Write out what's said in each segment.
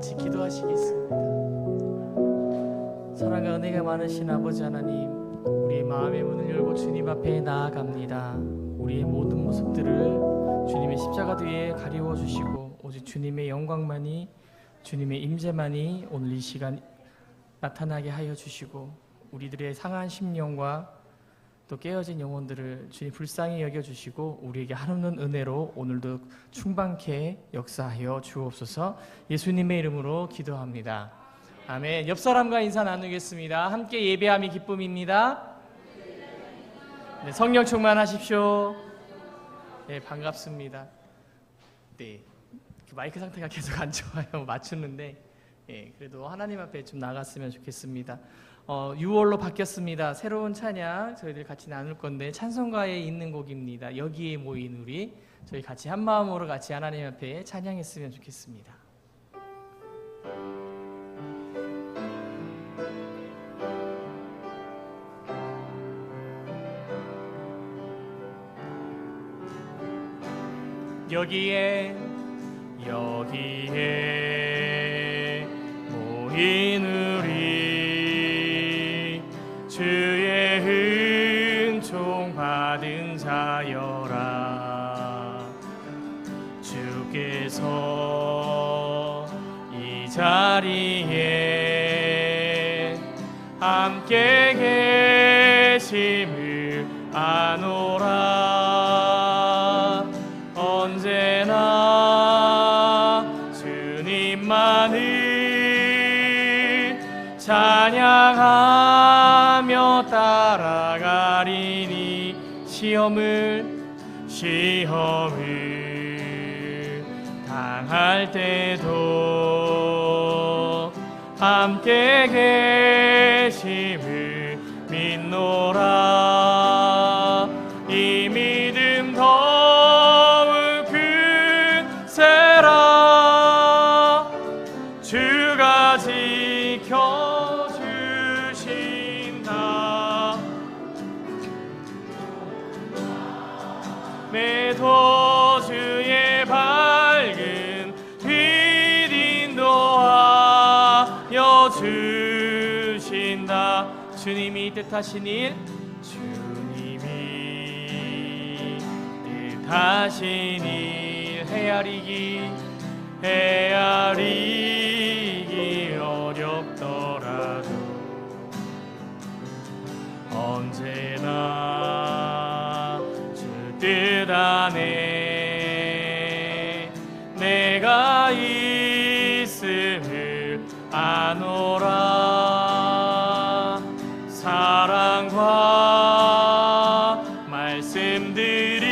같이 기도하시겠습니다. 사랑과 은혜가 많으신 아버지 하나님, 우리의 마음의 문을 열고 주님 앞에 나아갑니다. 우리의 모든 모습들을 주님의 십자가 뒤에 가리워 주시고 오직 주님의 영광만이, 주님의 임재만이 오늘 이 시간 나타나게 하여 주시고, 우리들의 상한 심령과 또 깨어진 영혼들을 주님 불쌍히 여겨주시고 우리에게 한없는 은혜로 오늘도 충만케 역사하여 주옵소서. 예수님의 이름으로 기도합니다. 아멘. 옆 사람과 인사 나누겠습니다. 함께 예배함이 기쁨입니다. 네, 성령 충만하십시오. 네, 반갑습니다. 네, 마이크 상태가 계속 안 좋아요. 맞추는데 그래도 하나님 앞에 좀 나갔으면 좋겠습니다. 6월로 바뀌었습니다. 새로운 찬양 저희들 같이 나눌 건데 찬송가에 있는 곡입니다. 여기에 모인 우리, 저희 같이 한 마음으로 같이 하나님 앞에 찬양했으면 좋겠습니다. 여기에 모인 우리, 주의 은총 받은 자여라. 주께서 이 자리에 함께 계심을 아노라. 언제나 주님만을 찬양하며 따라가리니, 시험을 당할 때도 함께 계심을 믿노라. 이 믿음 더욱 큰세라. 주가 지켜주신다. 매도 주의 밝은 빛 인도하여 주신다. 주님이 뜻하신 일, 주님이 뜻하신 일 헤아리기 어렵더라도 언제나 주 뜻 안에 내가 있음을 아노라. 사랑과 말씀들이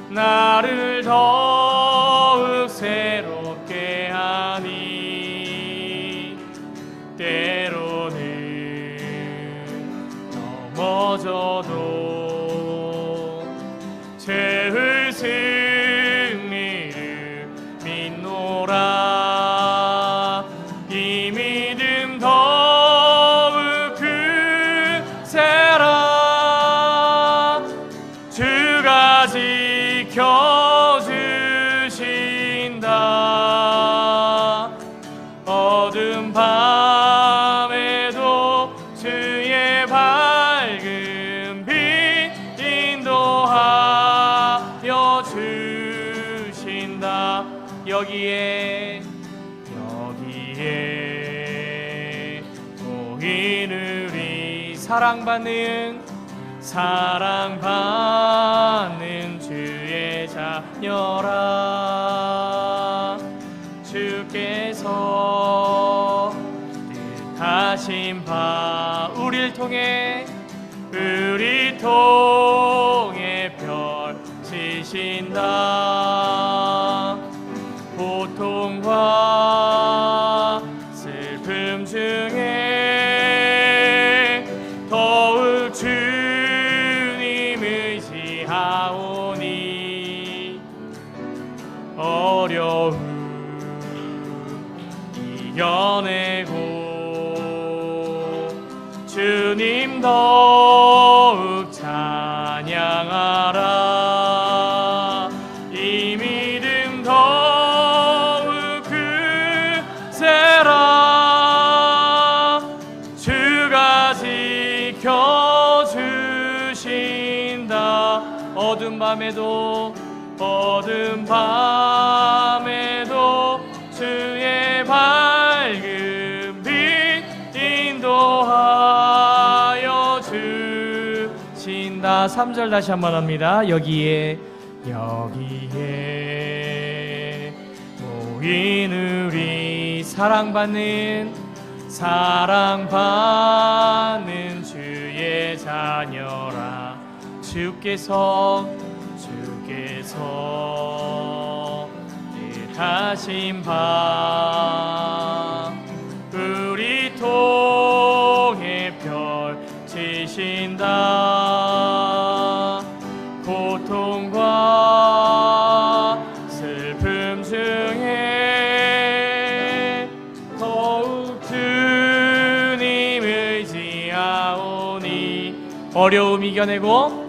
나를 더욱 새롭게 하니, 때로는 넘어져도 죄의 승리를 믿노라. 이 믿음 더욱 큰세라. 주가 지켜주신다. 어두운 밤에도 주의 밝은 빛 인도하여 주신다. 여기에 모인 우리, 사랑받는 주의 자녀라. 주께서 뜻하신 바 우리를 통해 펼치신다. 고통과 슬픔 중에 더욱 주님 의지하오니, 어려움 이겨내고 주님 더욱 잘 어두운 밤에도 주의 밝은 빛 인도하여 주신다. 3절 다시 한번 합니다. 여기에 모인 우리 사랑받는 주의 자녀라. 주께서 뜻하신 바 우리 통해 펼치신다. 고통과 슬픔 중에 더욱 주님 의지하오니 어려움 이겨내고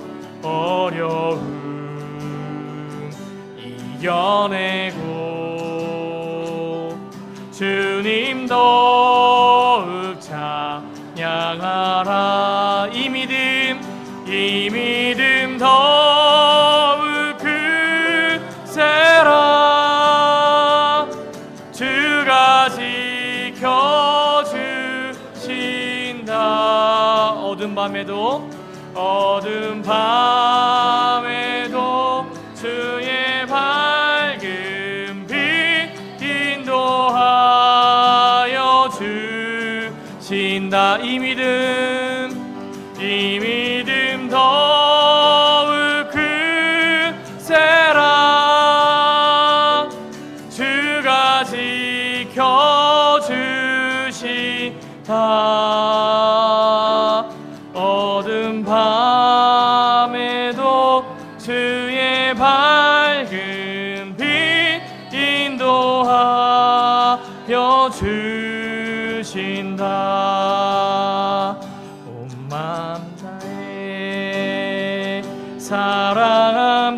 주님 더욱 찬양하라. 이 믿음 더욱 크세라. 주가 지켜주신다. 어두운 밤에도 주의 밝은 빛 인도하여 주신다. 이 믿음 더욱 크세라. 주가 지켜주신다. 어두운 밤에도 주의 밝은 빛 인도하여 주신다. 온 마음 다해 사랑합니다.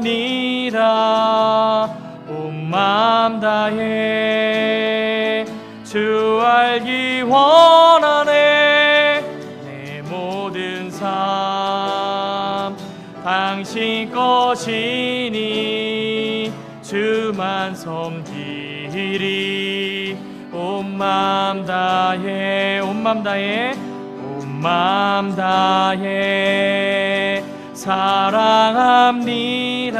온 마음 다해 주 알기 원하네. 내 모든 삶 당신 것이니 주만 섬기리. 온 마음 다해 사랑합니다.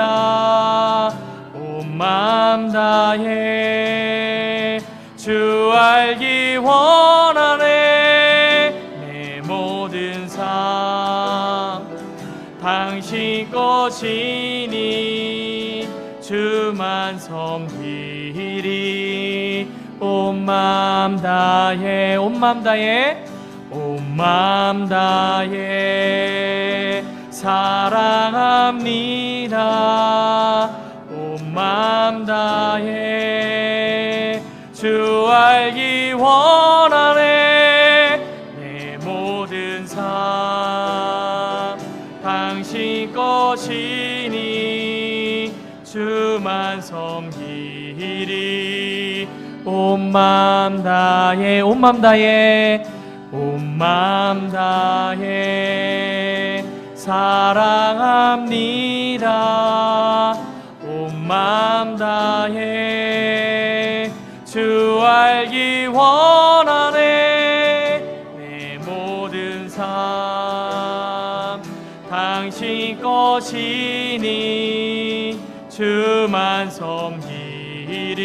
온 마음 다해 주 알기 원하네. 내 모든 삶 당신 것이니 주만 섬기리. 온 마음 다해 사랑합니다. 온 마음 다해 주 알기 원하네. 내 모든 삶 당신 것이니 주만 섬기리. 온 마음 다해 사랑합니다. 온 마음 다해 주 알기 원하네. 내 모든 삶 당신 것이니 주만 섬기리.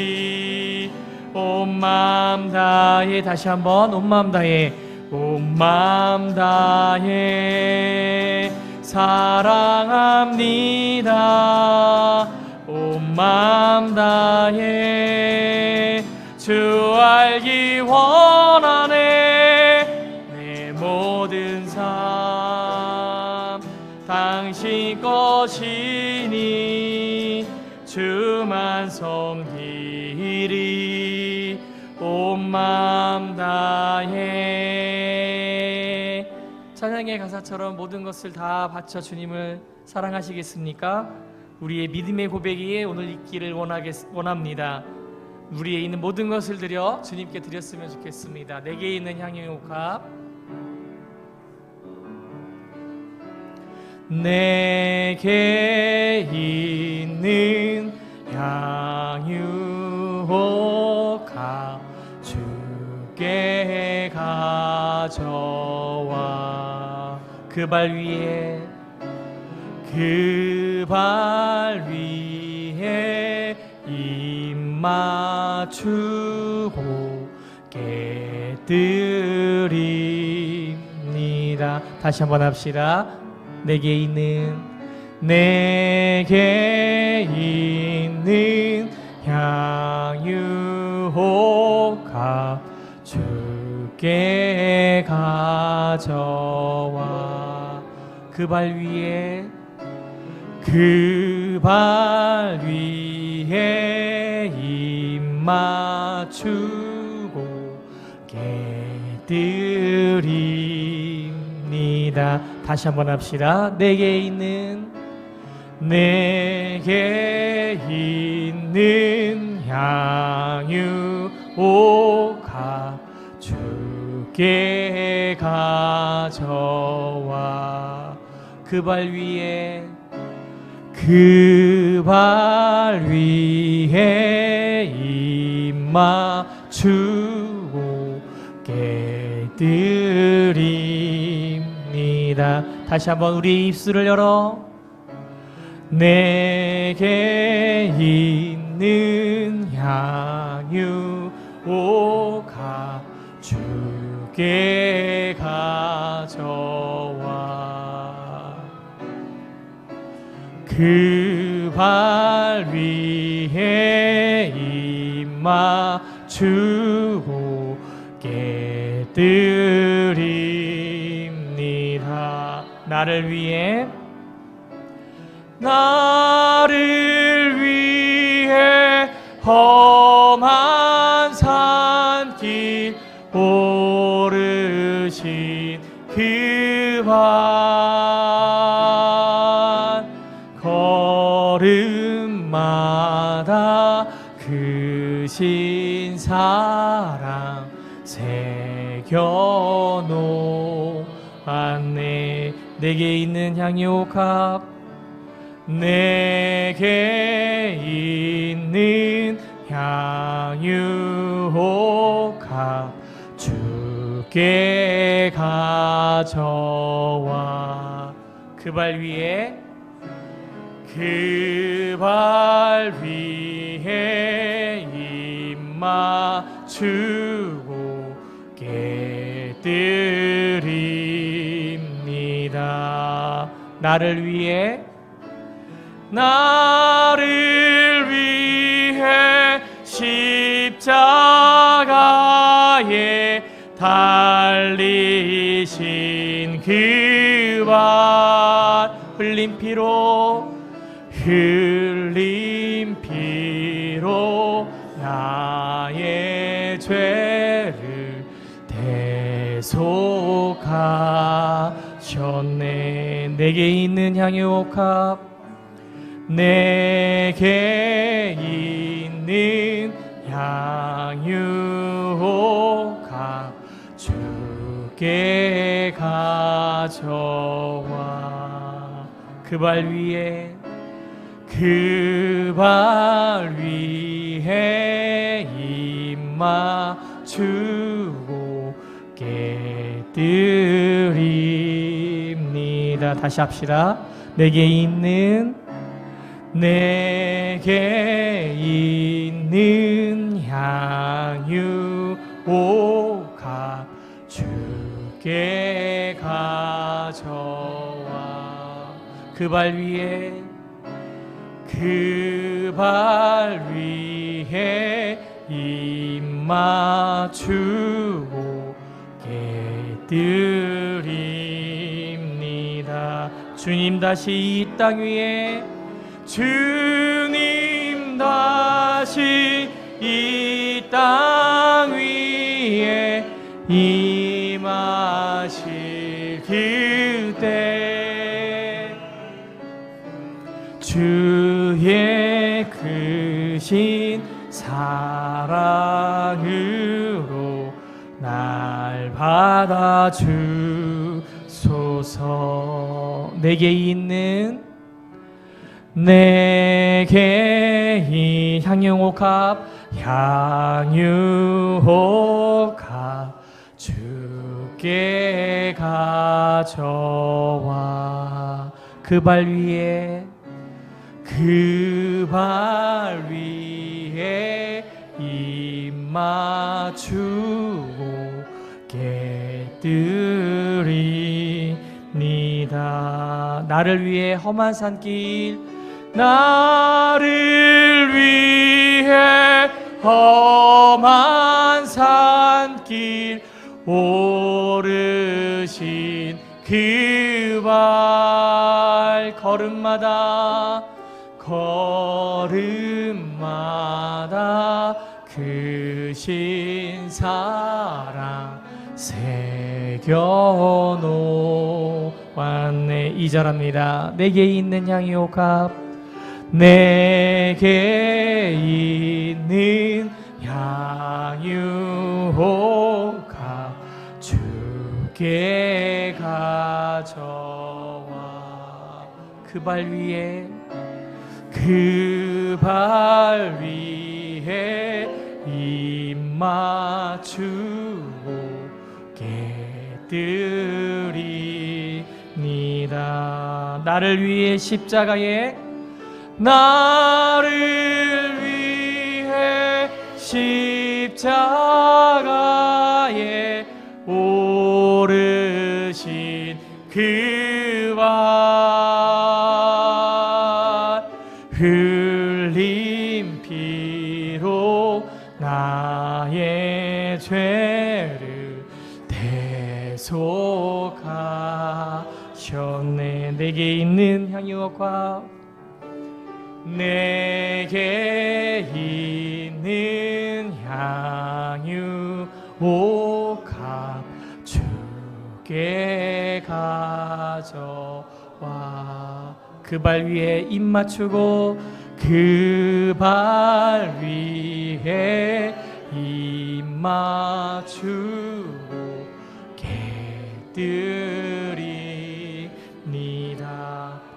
온 마음 다해 다시 한번 온 마음 다해 사랑합니다. 온 마음 다해 주 알기 원하네. 내 모든 삶 당신 것이니 주만 섬기리. 온 마음 다해. 찬양의 가사처럼 모든 것을 다 바쳐 주님을 사랑하시겠습니까? 우리의 믿음의 고백이 오늘 있기를 원합니다. 우리의 있는 모든 것을 드려 주님께 드렸으면 좋겠습니다. 내게 있는 향유의 옥합. 내게 저와 그 발 위에 그 발 위에 입 맞추고 깨드립니다. 다시 한번 합시다. 내게 있는 향유혹합 주께 가져와 그 발 위에 그 발 위에 입 맞추고 깨드립니다. 다시 한번 합시다. 내게 있는 향유혹합 주께 가져와 그 발 위에 그 발 위에 입 맞추고 깨드립니다. 다시 한번 우리 입술을 열어 내게 있는 향유혹합 주께 가져와 그 발 위에 입 맞추고 깨드립니다. 나를 위해 험한 산길 오르신 그 발 걸음마다 그 신 사랑 새겨놓았네. 내게 있는 향유혹합 내게 있는 향유혹합 주께 가져와 그 발 위에 그 발 위에 입 맞추고 깨드립니다. 나를 위해 십자가에 달리신 그 발 흘린 피로 나의 죄를 대속하셨네. 내게 있는 향유혹합 내게 있는 향유혹합 주께 가져와 그 발 위에 입 맞추고 깨드립니다. 다시 합시다. 내게 있는 향유혹합 주께 가져와 그 발 위에 입 맞추고 깨드립니다. 주님 다시 이 땅 위에 주님 다시 이 땅 위에 임하실 그때 주의 크신 사랑으로 날 받아주소서. 내게 있는 이 향유혹합 주께 주께 가져와 그 발 위에 입 맞추고 깨뜨리니다. 나를 위해 험한 산길 나를 위해 험한 산길 오르신 그 발 걸음마다 크신 사랑 새겨놓았네. 2절합니다. 내게 있는 향유옥합 내게 있는 향유옥합 주께 가져와 그 발 위에 입 맞추고 깨뜨리니다. 나를 위해 십자가에 오르신 그 발 흘린 피로 나의 죄를 대속하셨네. 내게 있는 향유옥합 내게 있는 향유옥합 주께 가져와 그 발 위에 입 맞추고 그 발 위에 입 맞추고 깨뜨리니다.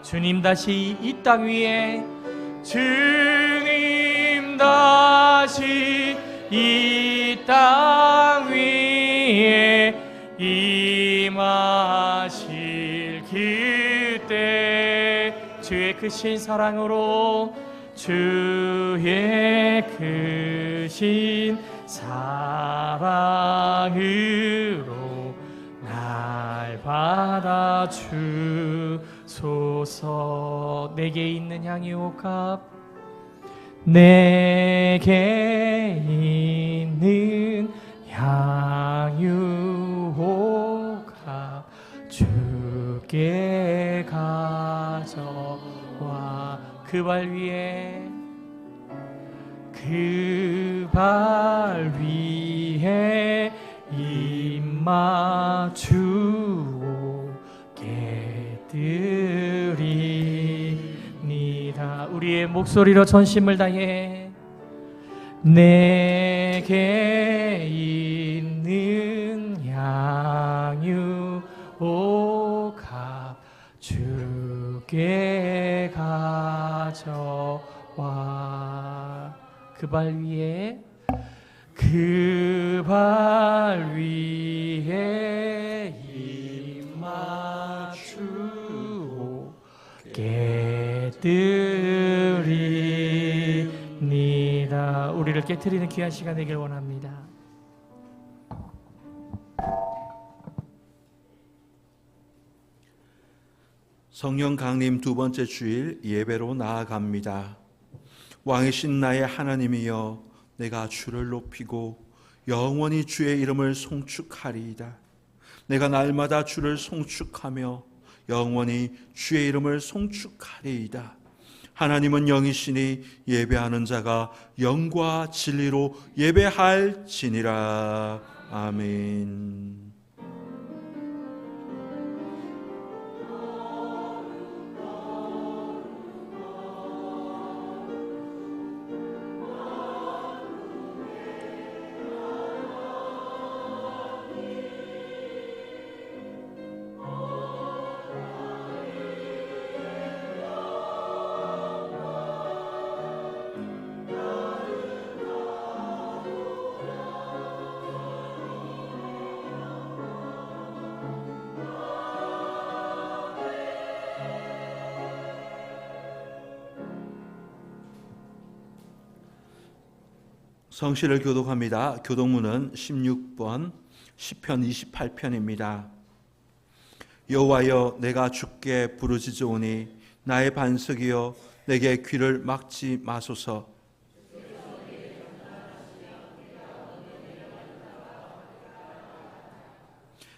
주님 다시 이 땅 위에 주님 다시 이 땅 위에 임하실 그때 주의 크신 사랑으로 주의 크신 사랑으로 날 받아주소서. 내게 있는 향유옥합 내게 있는 향유옥합 주께 가져와 그 발 위에 입 맞추고 깨뜨리니다. 우리의 목소리로 전심을 다해 내게 있는 향유옥합 주께 가져와 그 발 위에 입 맞추고 깨뜨리니다. 우리를 깨뜨리는 귀한 시간 되길 원합니다. 성령 강림 두 번째 주일 예배로 나아갑니다. 왕이신 나의 하나님이여 내가 주를 높이고 영원히 주의 이름을 송축하리이다. 내가 날마다 주를 송축하며 영원히 주의 이름을 송축하리이다. 하나님은 영이시니 예배하는 자가 영과 진리로 예배할지니라. 아멘. 성시를 교독합니다. 교독문은 16번 시편 28편입니다. 여호와여, 내가 주께 부르짖으오니 나의 반석이여, 내게 귀를 막지 마소서.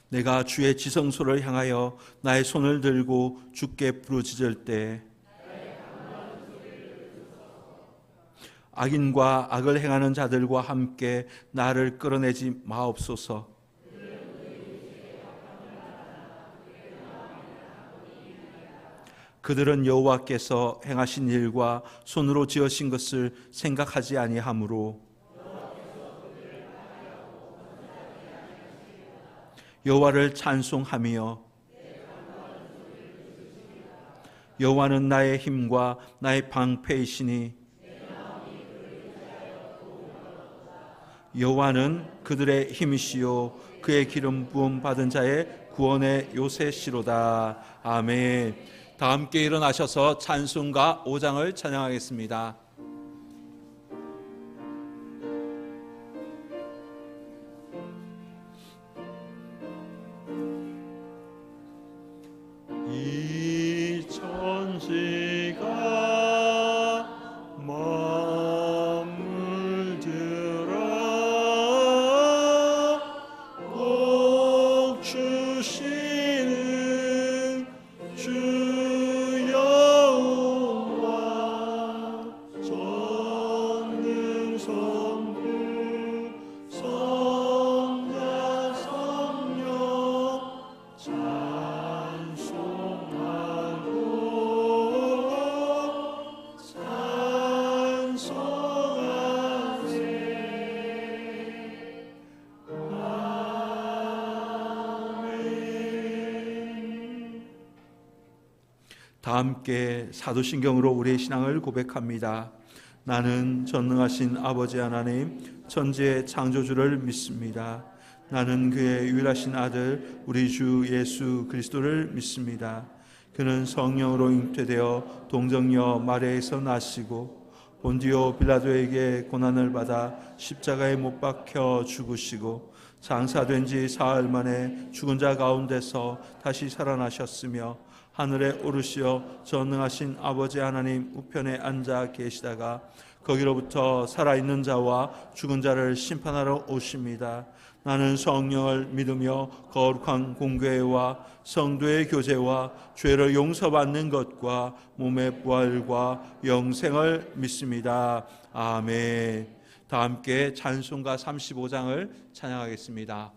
내가 주의 지성소를 향하여 나의 손을 들고 주께 부르짖을 때 악인과 악을 행하는 자들과 함께 나를 끌어내지 마옵소서. 그들은 여호와께서 행하신 일과 손으로 지으신 것을 생각하지 아니하므로 여호와를 찬송하며 여호와는 나의 힘과 나의 방패이시니 여호와는 그들의 힘이시요 그의 기름 부음 받은 자의 구원의 요새시로다. 아멘. 다 함께 일어나셔서 찬송가 5장을 찬양하겠습니다. 이 천지가 다 함께 사도신경으로 우리의 신앙을 고백합니다. 나는 전능하신 아버지 하나님 천지의 창조주를 믿습니다. 나는 그의 유일하신 아들 우리 주 예수 그리스도를 믿습니다. 그는 성령으로 잉태되어 동정녀 마리아에서 나시고 본디오 빌라도에게 고난을 받아 십자가에 못 박혀 죽으시고 장사된 지 사흘 만에 죽은 자 가운데서 다시 살아나셨으며 하늘에 오르시어 전능하신 아버지 하나님 우편에 앉아 계시다가 거기로부터 살아있는 자와 죽은 자를 심판하러 오십니다. 나는 성령을 믿으며 거룩한 공교회와 성도의 교제와 죄를 용서받는 것과 몸의 부활과 영생을 믿습니다. 아멘. 다 함께 찬송가 35장을 찬양하겠습니다.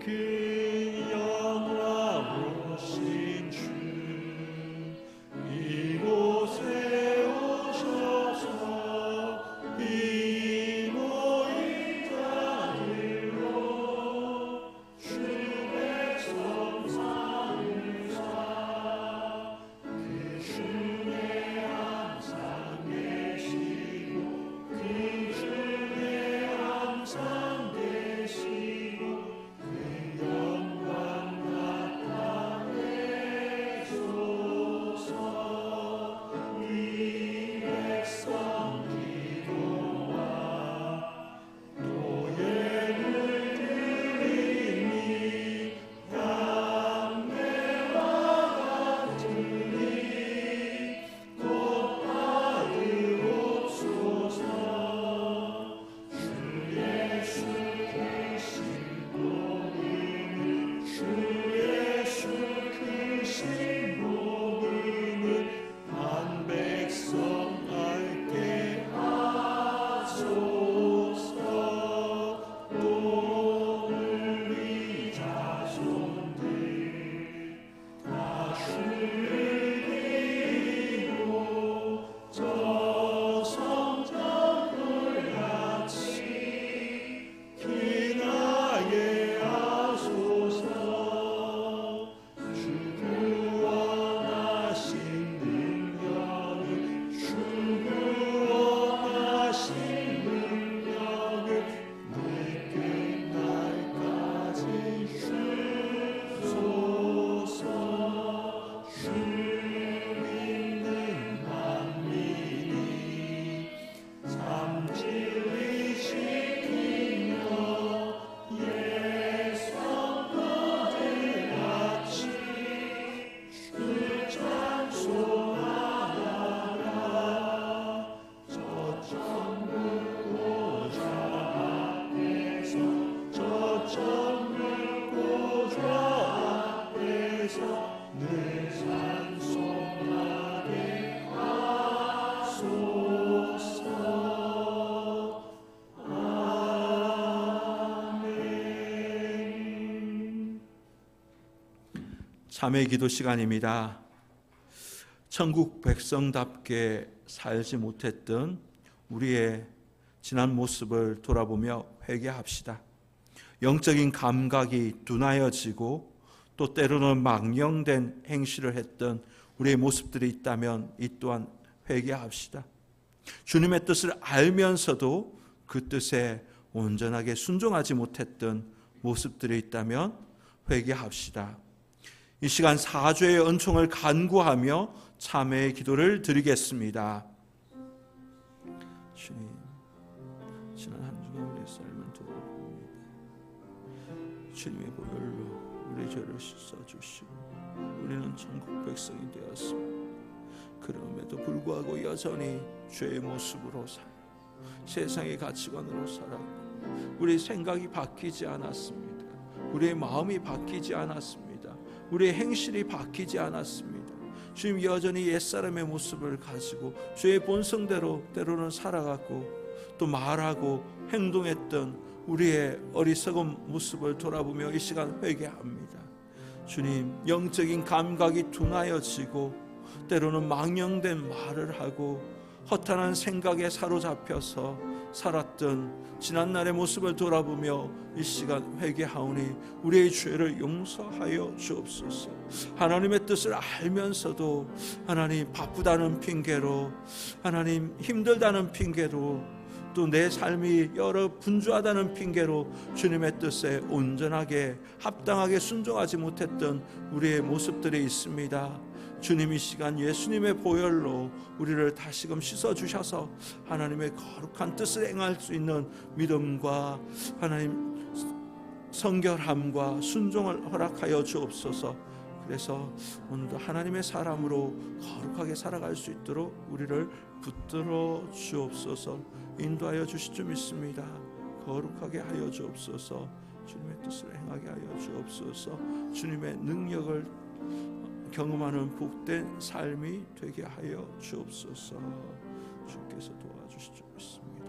그 영화로우신 주 이곳에 오셔서 이 모인 자들로 주 백성 삼으사 그 중에 항상 계시고 그 중에 항상 계시고 그 참회 기도 시간입니다. 천국 백성답게 살지 못했던 우리의 지난 모습을 돌아보며 회개합시다. 영적인 감각이 둔하여지고 또 때로는 망령된 행실을 했던 우리의 모습들이 있다면 이 또한 회개합시다. 주님의 뜻을 알면서도 그 뜻에 온전하게 순종하지 못했던 모습들이 있다면 회개합시다. 이 시간 사죄의 은총을 간구하며 참회의 기도를 드리겠습니다. 주님, 지난 한 주간 우리의 삶을 돌아봅니다. 주님의 보혈로 우리 죄를 씻어주시고 우리는 천국 백성이 되었습니다. 그럼에도 불구하고 여전히 죄의 모습으로 살고 세상의 가치관으로 살았고 우리의 생각이 바뀌지 않았습니다. 우리의 마음이 바뀌지 않았습니다. 우리의 행실이 바뀌지 않았습니다. 주님, 여전히 옛사람의 모습을 가지고 죄의 본성대로 때로는 살아갔고 또 말하고 행동했던 우리의 어리석은 모습을 돌아보며 이 시간 회개합니다. 주님, 영적인 감각이 둔하여지고 때로는 망령된 말을 하고 허탄한 생각에 사로잡혀서 살았던 지난날의 모습을 돌아보며 이 시간 회개하오니 우리의 죄를 용서하여 주옵소서. 하나님의 뜻을 알면서도 하나님 바쁘다는 핑계로, 하나님 힘들다는 핑계로, 또 내 삶이 여러 분주하다는 핑계로 주님의 뜻에 온전하게 합당하게 순종하지 못했던 우리의 모습들이 있습니다. 주님, 이 시간 예수님의 보혈로 우리를 다시금 씻어주셔서 하나님의 거룩한 뜻을 행할 수 있는 믿음과 하나님 성결함과 순종을 허락하여 주옵소서. 그래서 오늘도 하나님의 사람으로 거룩하게 살아갈 수 있도록 우리를 붙들어 주옵소서. 인도하여 주실 줄 믿습니다. 거룩하게 하여 주옵소서. 주님의 뜻을 행하게 하여 주옵소서. 주님의 능력을 경험하는 복된 삶이 되게 하여 주옵소서. 주께서 도와주실 줄 믿습니다.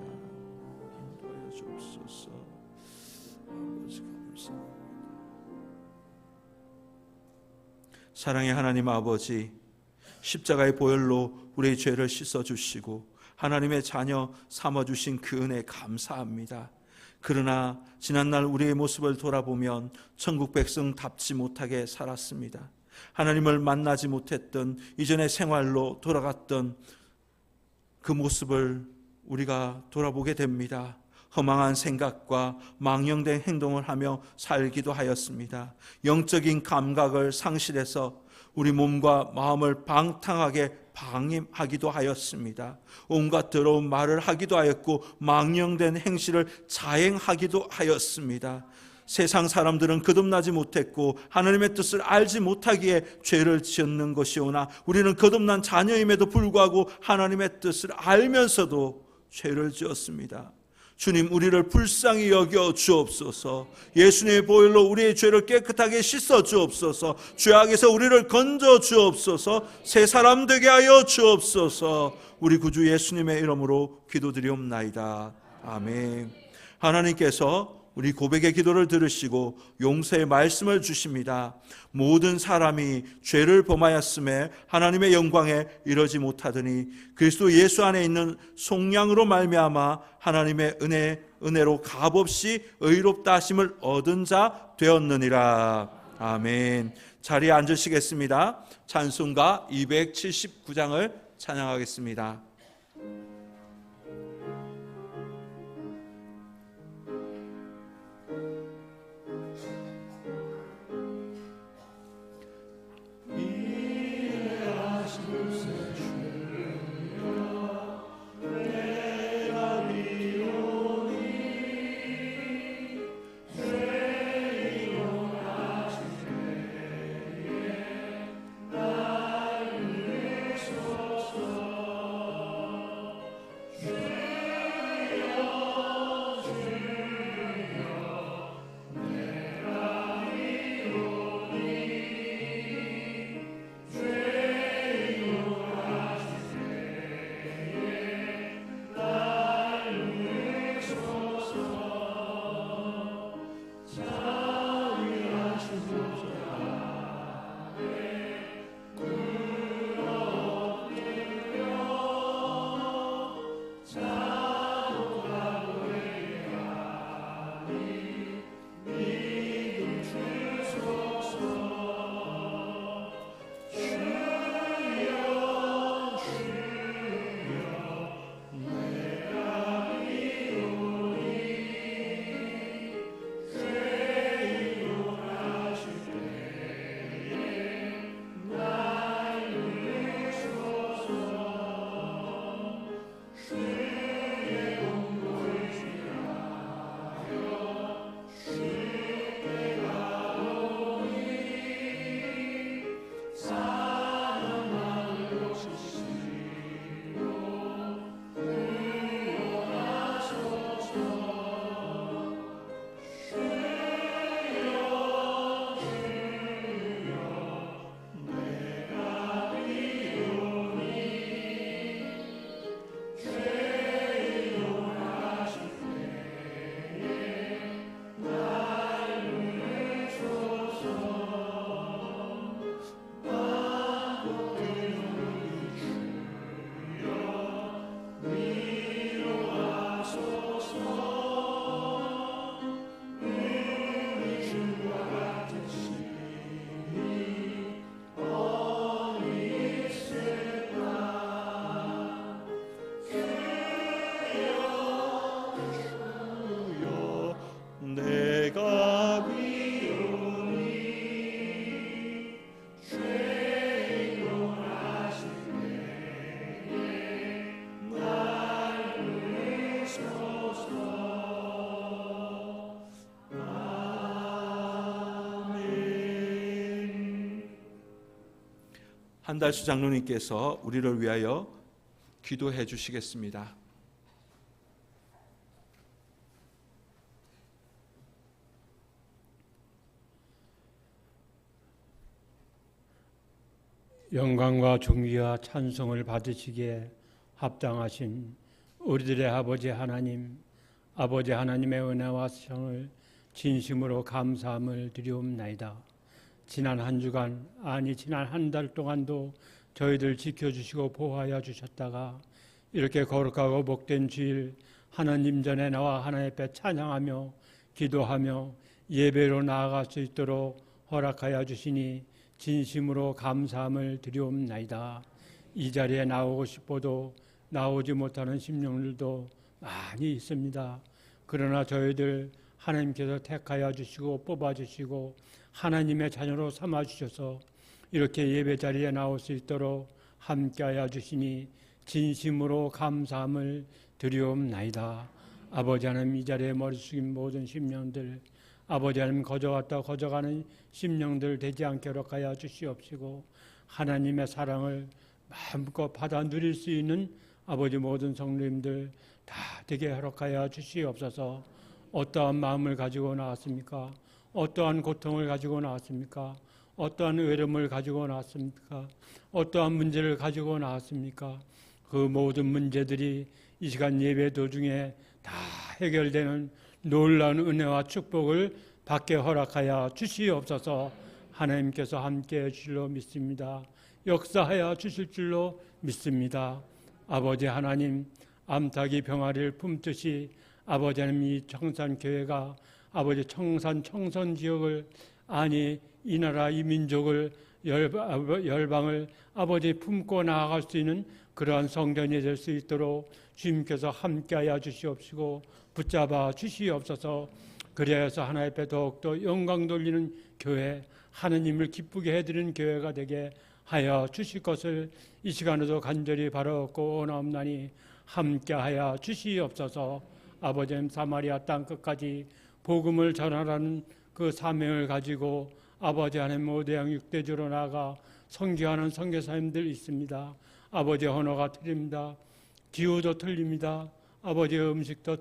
인도하여 주옵소서. 아버지 감사합니다. 사랑의 하나님 아버지, 십자가의 보혈로 우리의 죄를 씻어주시고 하나님의 자녀 삼아주신 그 은혜 감사합니다. 그러나 지난날 우리의 모습을 돌아보면 천국 백성답지 못하게 살았습니다. 하나님을 만나지 못했던 이전의 생활로 돌아갔던 그 모습을 우리가 돌아보게 됩니다. 허망한 생각과 망령된 행동을 하며 살기도 하였습니다. 영적인 감각을 상실해서 우리 몸과 마음을 방탕하게 방임하기도 하였습니다. 온갖 더러운 말을 하기도 하였고 망령된 행실을 자행하기도 하였습니다. 세상 사람들은 거듭나지 못했고 하나님의 뜻을 알지 못하기에 죄를 지었는 것이오나 우리는 거듭난 자녀임에도 불구하고 하나님의 뜻을 알면서도 죄를 지었습니다. 주님, 우리를 불쌍히 여겨 주옵소서. 예수님의 보혈로 우리의 죄를 깨끗하게 씻어 주옵소서. 죄악에서 우리를 건져 주옵소서. 새 사람 되게 하여 주옵소서. 우리 구주 예수님의 이름으로 기도드리옵나이다. 아멘. 하나님께서 우리 고백의 기도를 들으시고 용서의 말씀을 주십니다. 모든 사람이 죄를 범하였음에 하나님의 영광에 이르지 못하더니 그리스도 예수 안에 있는 속량으로 말미암아 하나님의 은혜로 값없이 의롭다 하심을 얻은 자 되었느니라. 아멘. 자리에 앉으시겠습니다. 찬송가 279장을 찬양하겠습니다. 한달수 장로님께서 우리를 위하여 기도해 주시겠습니다. 영광과 존귀와 찬송을 받으시기에 합당하신 우리들의 아버지 하나님, 아버지 하나님의 은혜와 사랑을 진심으로 감사함을 드리옵나이다. 지난 한 주간, 아니 지난 한 달 동안도 저희들 지켜주시고 보호하여 주셨다가 이렇게 거룩하고 복된 주일 하나님 전에 나와 하나님 앞에 찬양하며 기도하며 예배로 나아갈 수 있도록 허락하여 주시니 진심으로 감사함을 드리옵나이다. 이 자리에 나오고 싶어도 나오지 못하는 심령들도 많이 있습니다. 그러나 저희들 하나님께서 택하여 주시고 뽑아주시고 하나님의 자녀로 삼아주셔서 이렇게 예배 자리에 나올 수 있도록 함께하여 주시니 진심으로 감사함을 드리옵나이다. 아버지 하나님, 이 자리에 머리 숙인 모든 심령들, 아버지 하나님 거저왔다 거저가는 심령들 되지 않게 허락하여 주시옵시고 하나님의 사랑을 마음껏 받아 누릴 수 있는 아버지 모든 성도님들 다 되게 허락하여 주시옵소서. 어떠한 마음을 가지고 나왔습니까? 어떠한 고통을 가지고 나왔습니까? 어떠한 외로움을 가지고 나왔습니까? 어떠한 문제를 가지고 나왔습니까? 그 모든 문제들이 이 시간 예배 도중에 다 해결되는 놀라운 은혜와 축복을 받게 허락하여 주시옵소서. 하나님께서 함께해 주실 줄로 믿습니다. 역사하여 주실 줄로 믿습니다. 아버지 하나님, 암탉이 병아리를 품듯이 아버지 하나님, 이 청산교회가 아버지 청산 청선 지역을, 아니 이 나라 이 민족을 열방을 아버지 품고 나아갈 수 있는 그러한 성전이 될 수 있도록 주님께서 함께하여 주시옵시고 붙잡아 주시옵소서. 그래서 하나님 앞에 더욱더 영광 돌리는 교회, 하느님을 기쁘게 해드리는 교회가 되게 하여 주실 것을 이 시간에도 간절히 바라옵고 원하옵나니 함께하여 주시옵소서. 아버지 하나님, 사마리아 땅 끝까지 복음을 전하라는 그 사명을 가지고 아버지 하나님 모대양 육대주로 나아가 선교하는 선교사님들 있습니다. 아버지 언어가 틀립니다. 기후도 틀립니다. 아버지 음식도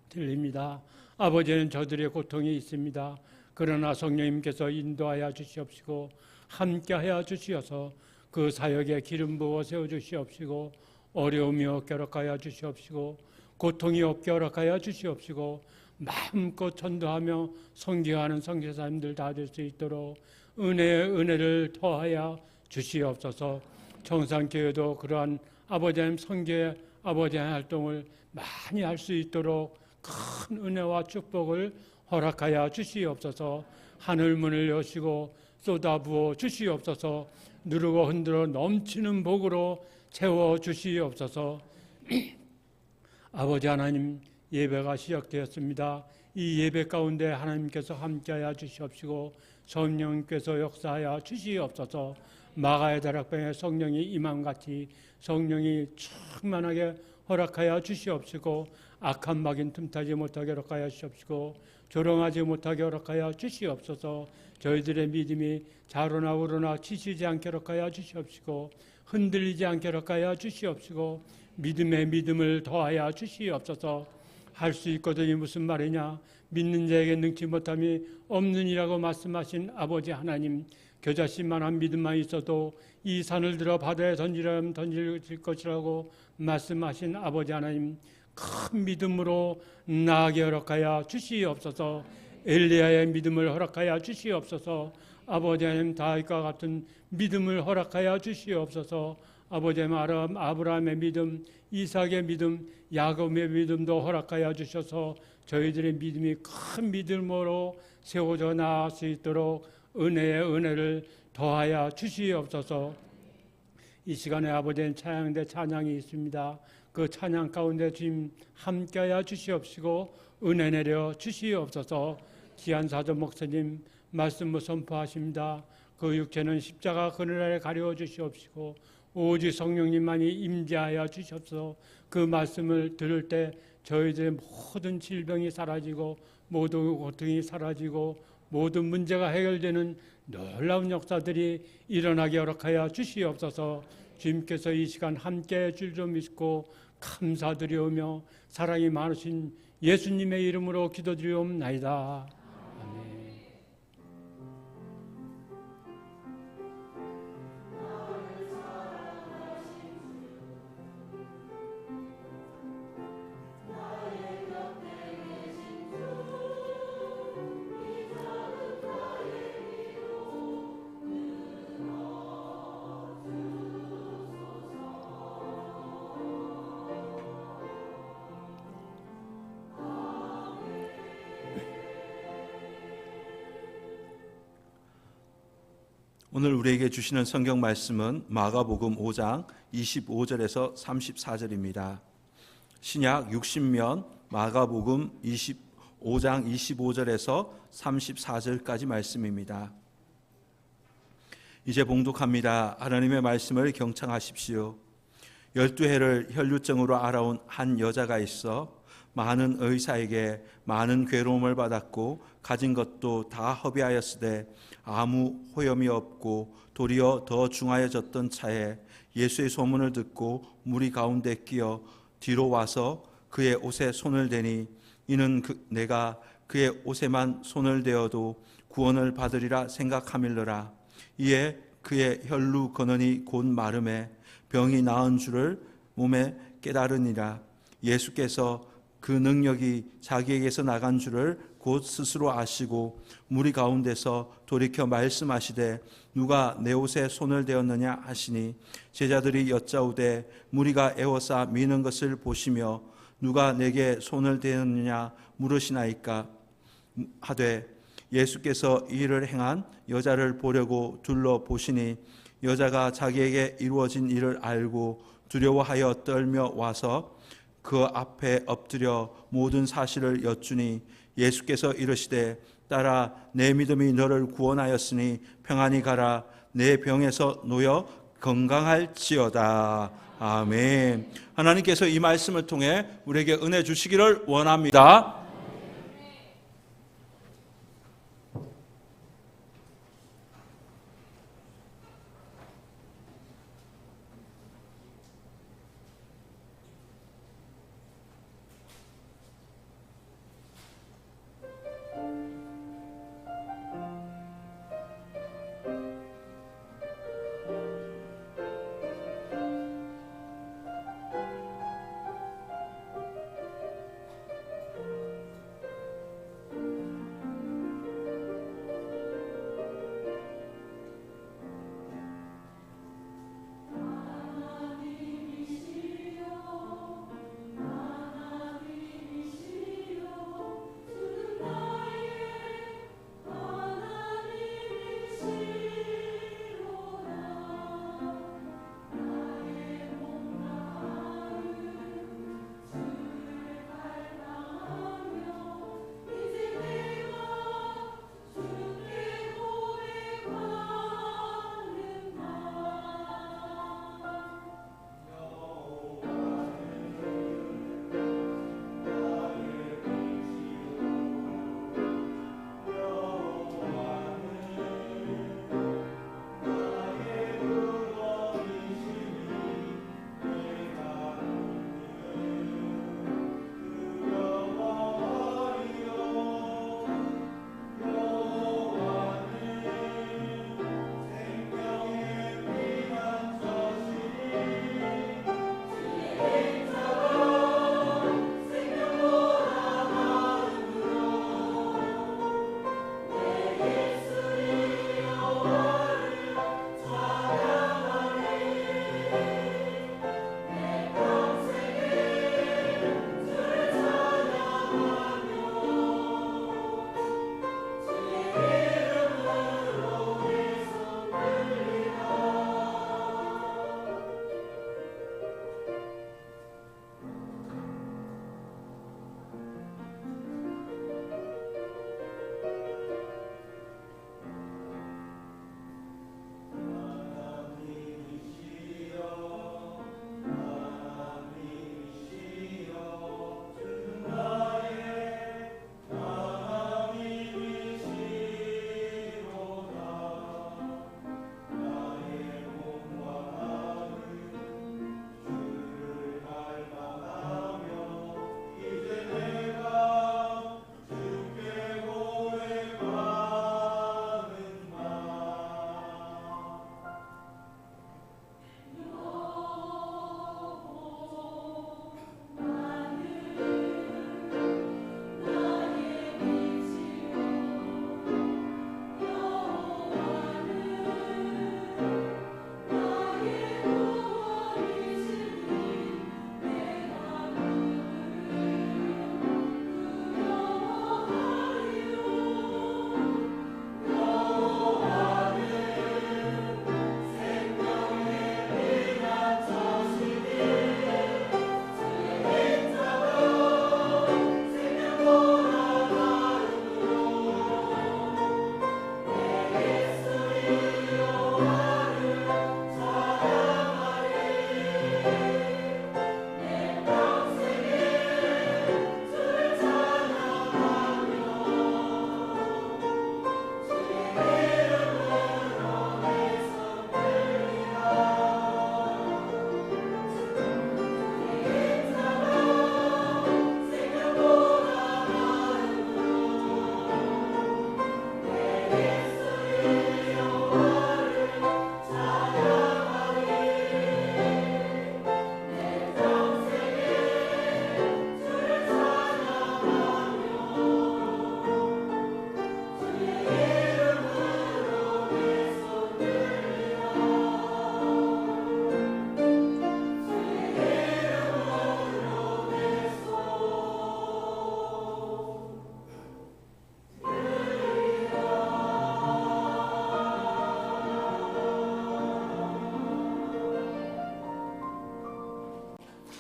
틀립니다. 아버지는 저들의 고통이 있습니다. 그러나 성령님께서 인도하여 주시옵시고 함께하여 주시어서 그 사역에 기름 부어 세워주시옵시고 어려움이 없게 허락하여 주시옵시고 고통이 없게 허락하여 주시옵시고 마음껏 전도하며 선교하는 선교사님들 다 될 수 있도록 은혜의 은혜를 더하여 주시옵소서. 청산교회도 그러한 아버지 하나님 선교의 아버지 하나님 활동을 많이 할 수 있도록 큰 은혜와 축복을 허락하여 주시옵소서. 하늘 문을 여시고 쏟아부어 주시옵소서. 누르고 흔들어 넘치는 복으로 채워 주시옵소서. 아버지 하나님, 예배가 시작되었습니다. 이 예배 가운데 하나님께서 함께하여 주시옵시고 성령께서 역사하여 주시옵소서. 마가의 다락방에 성령이 임함같이 성령이 충만하게 허락하여 주시옵시고 악한 막인 틈타지 못하게 허락하여 주시옵시고 조롱하지 못하게 허락하여 주시옵소서. 저희들의 믿음이 자로나 우로나 치시지 않게 허락하여 주시옵시고 흔들리지 않게 허락하여 주시옵시고 믿음의 믿음을 더하여 주시옵소서. 할 수 있거든이 무슨 말이냐? 믿는 자에게 능치 못함이 없느니라고 말씀하신 아버지 하나님, 겨자씨만한 믿음만 있어도 이 산을 들어 바다에 던지라면 던질 것이라고 말씀하신 아버지 하나님, 큰 믿음으로 나아가게 허락하여 주시옵소서. 엘리야의 믿음을 허락하여 주시옵소서. 아버지 하나님, 다윗과 같은 믿음을 허락하여 주시옵소서. 아버지 하나님, 아브라함의 믿음, 이삭의 믿음, 야곱의 믿음도 허락하여 주셔서 저희들의 믿음이 큰 믿음으로 세워져 나갈 수 있도록 은혜의 은혜를 더하여 주시옵소서. 이 시간에 아버지는 찬양대 찬양이 있습니다. 그 찬양 가운데 주님 함께하여 주시옵시고 은혜 내려 주시옵소서. 귀한 사도 목사님 말씀을 선포하십니다. 그 육체는 십자가 그늘 아래 가려워 주시옵시고 오직 성령님만이 임재하여 주셔서 그 말씀을 들을 때 저희들의 모든 질병이 사라지고 모든 고통이 사라지고 모든 문제가 해결되는 놀라운 역사들이 일어나게 허락하여 주시옵소서. 주님께서 이 시간 함께해 줄 줄 믿고 감사드리오며 사랑이 많으신 예수님의 이름으로 기도드리옵나이다. 아멘. 오늘 우리에게 주시는 성경 말씀은 마가복음 5장 25절에서 34절입니다. 신약 60면 마가복음 5장 25절에서 34절까지 말씀입니다. 이제 봉독합니다. 하나님의 말씀을 경청하십시오. 12해를 혈루증으로 알아온 한 여자가 있어 많은 의사에게 많은 괴로움을 받았고 가진 것도 다 허비하였으되 아무 호염이 없고 도리어 더 중하여졌던 차에 예수의 소문을 듣고 무리 가운데 끼어 뒤로 와서 그의 옷에 손을 대니 이는 내가 그의 옷에만 손을 대어도 구원을 받으리라 생각함일러라. 이에 그의 혈루 근원이 곧 마름에 병이 나은 줄을 몸에 깨달으니라. 예수께서 그 능력이 자기에게서 나간 줄을 곧 스스로 아시고 무리 가운데서 돌이켜 말씀하시되 누가 내 옷에 손을 대었느냐 하시니 제자들이 여짜오되 무리가 애워싸 미는 것을 보시며 누가 내게 손을 대었느냐 물으시나이까 하되 예수께서 이 일을 행한 여자를 보려고 둘러보시니 여자가 자기에게 이루어진 일을 알고 두려워하여 떨며 와서 그 앞에 엎드려 모든 사실을 여쭈니 예수께서 이르시되 딸아 내 믿음이 너를 구원하였으니 평안히 가라 내 병에서 놓여 건강할지어다. 아멘. 하나님께서 이 말씀을 통해 우리에게 은혜 주시기를 원합니다.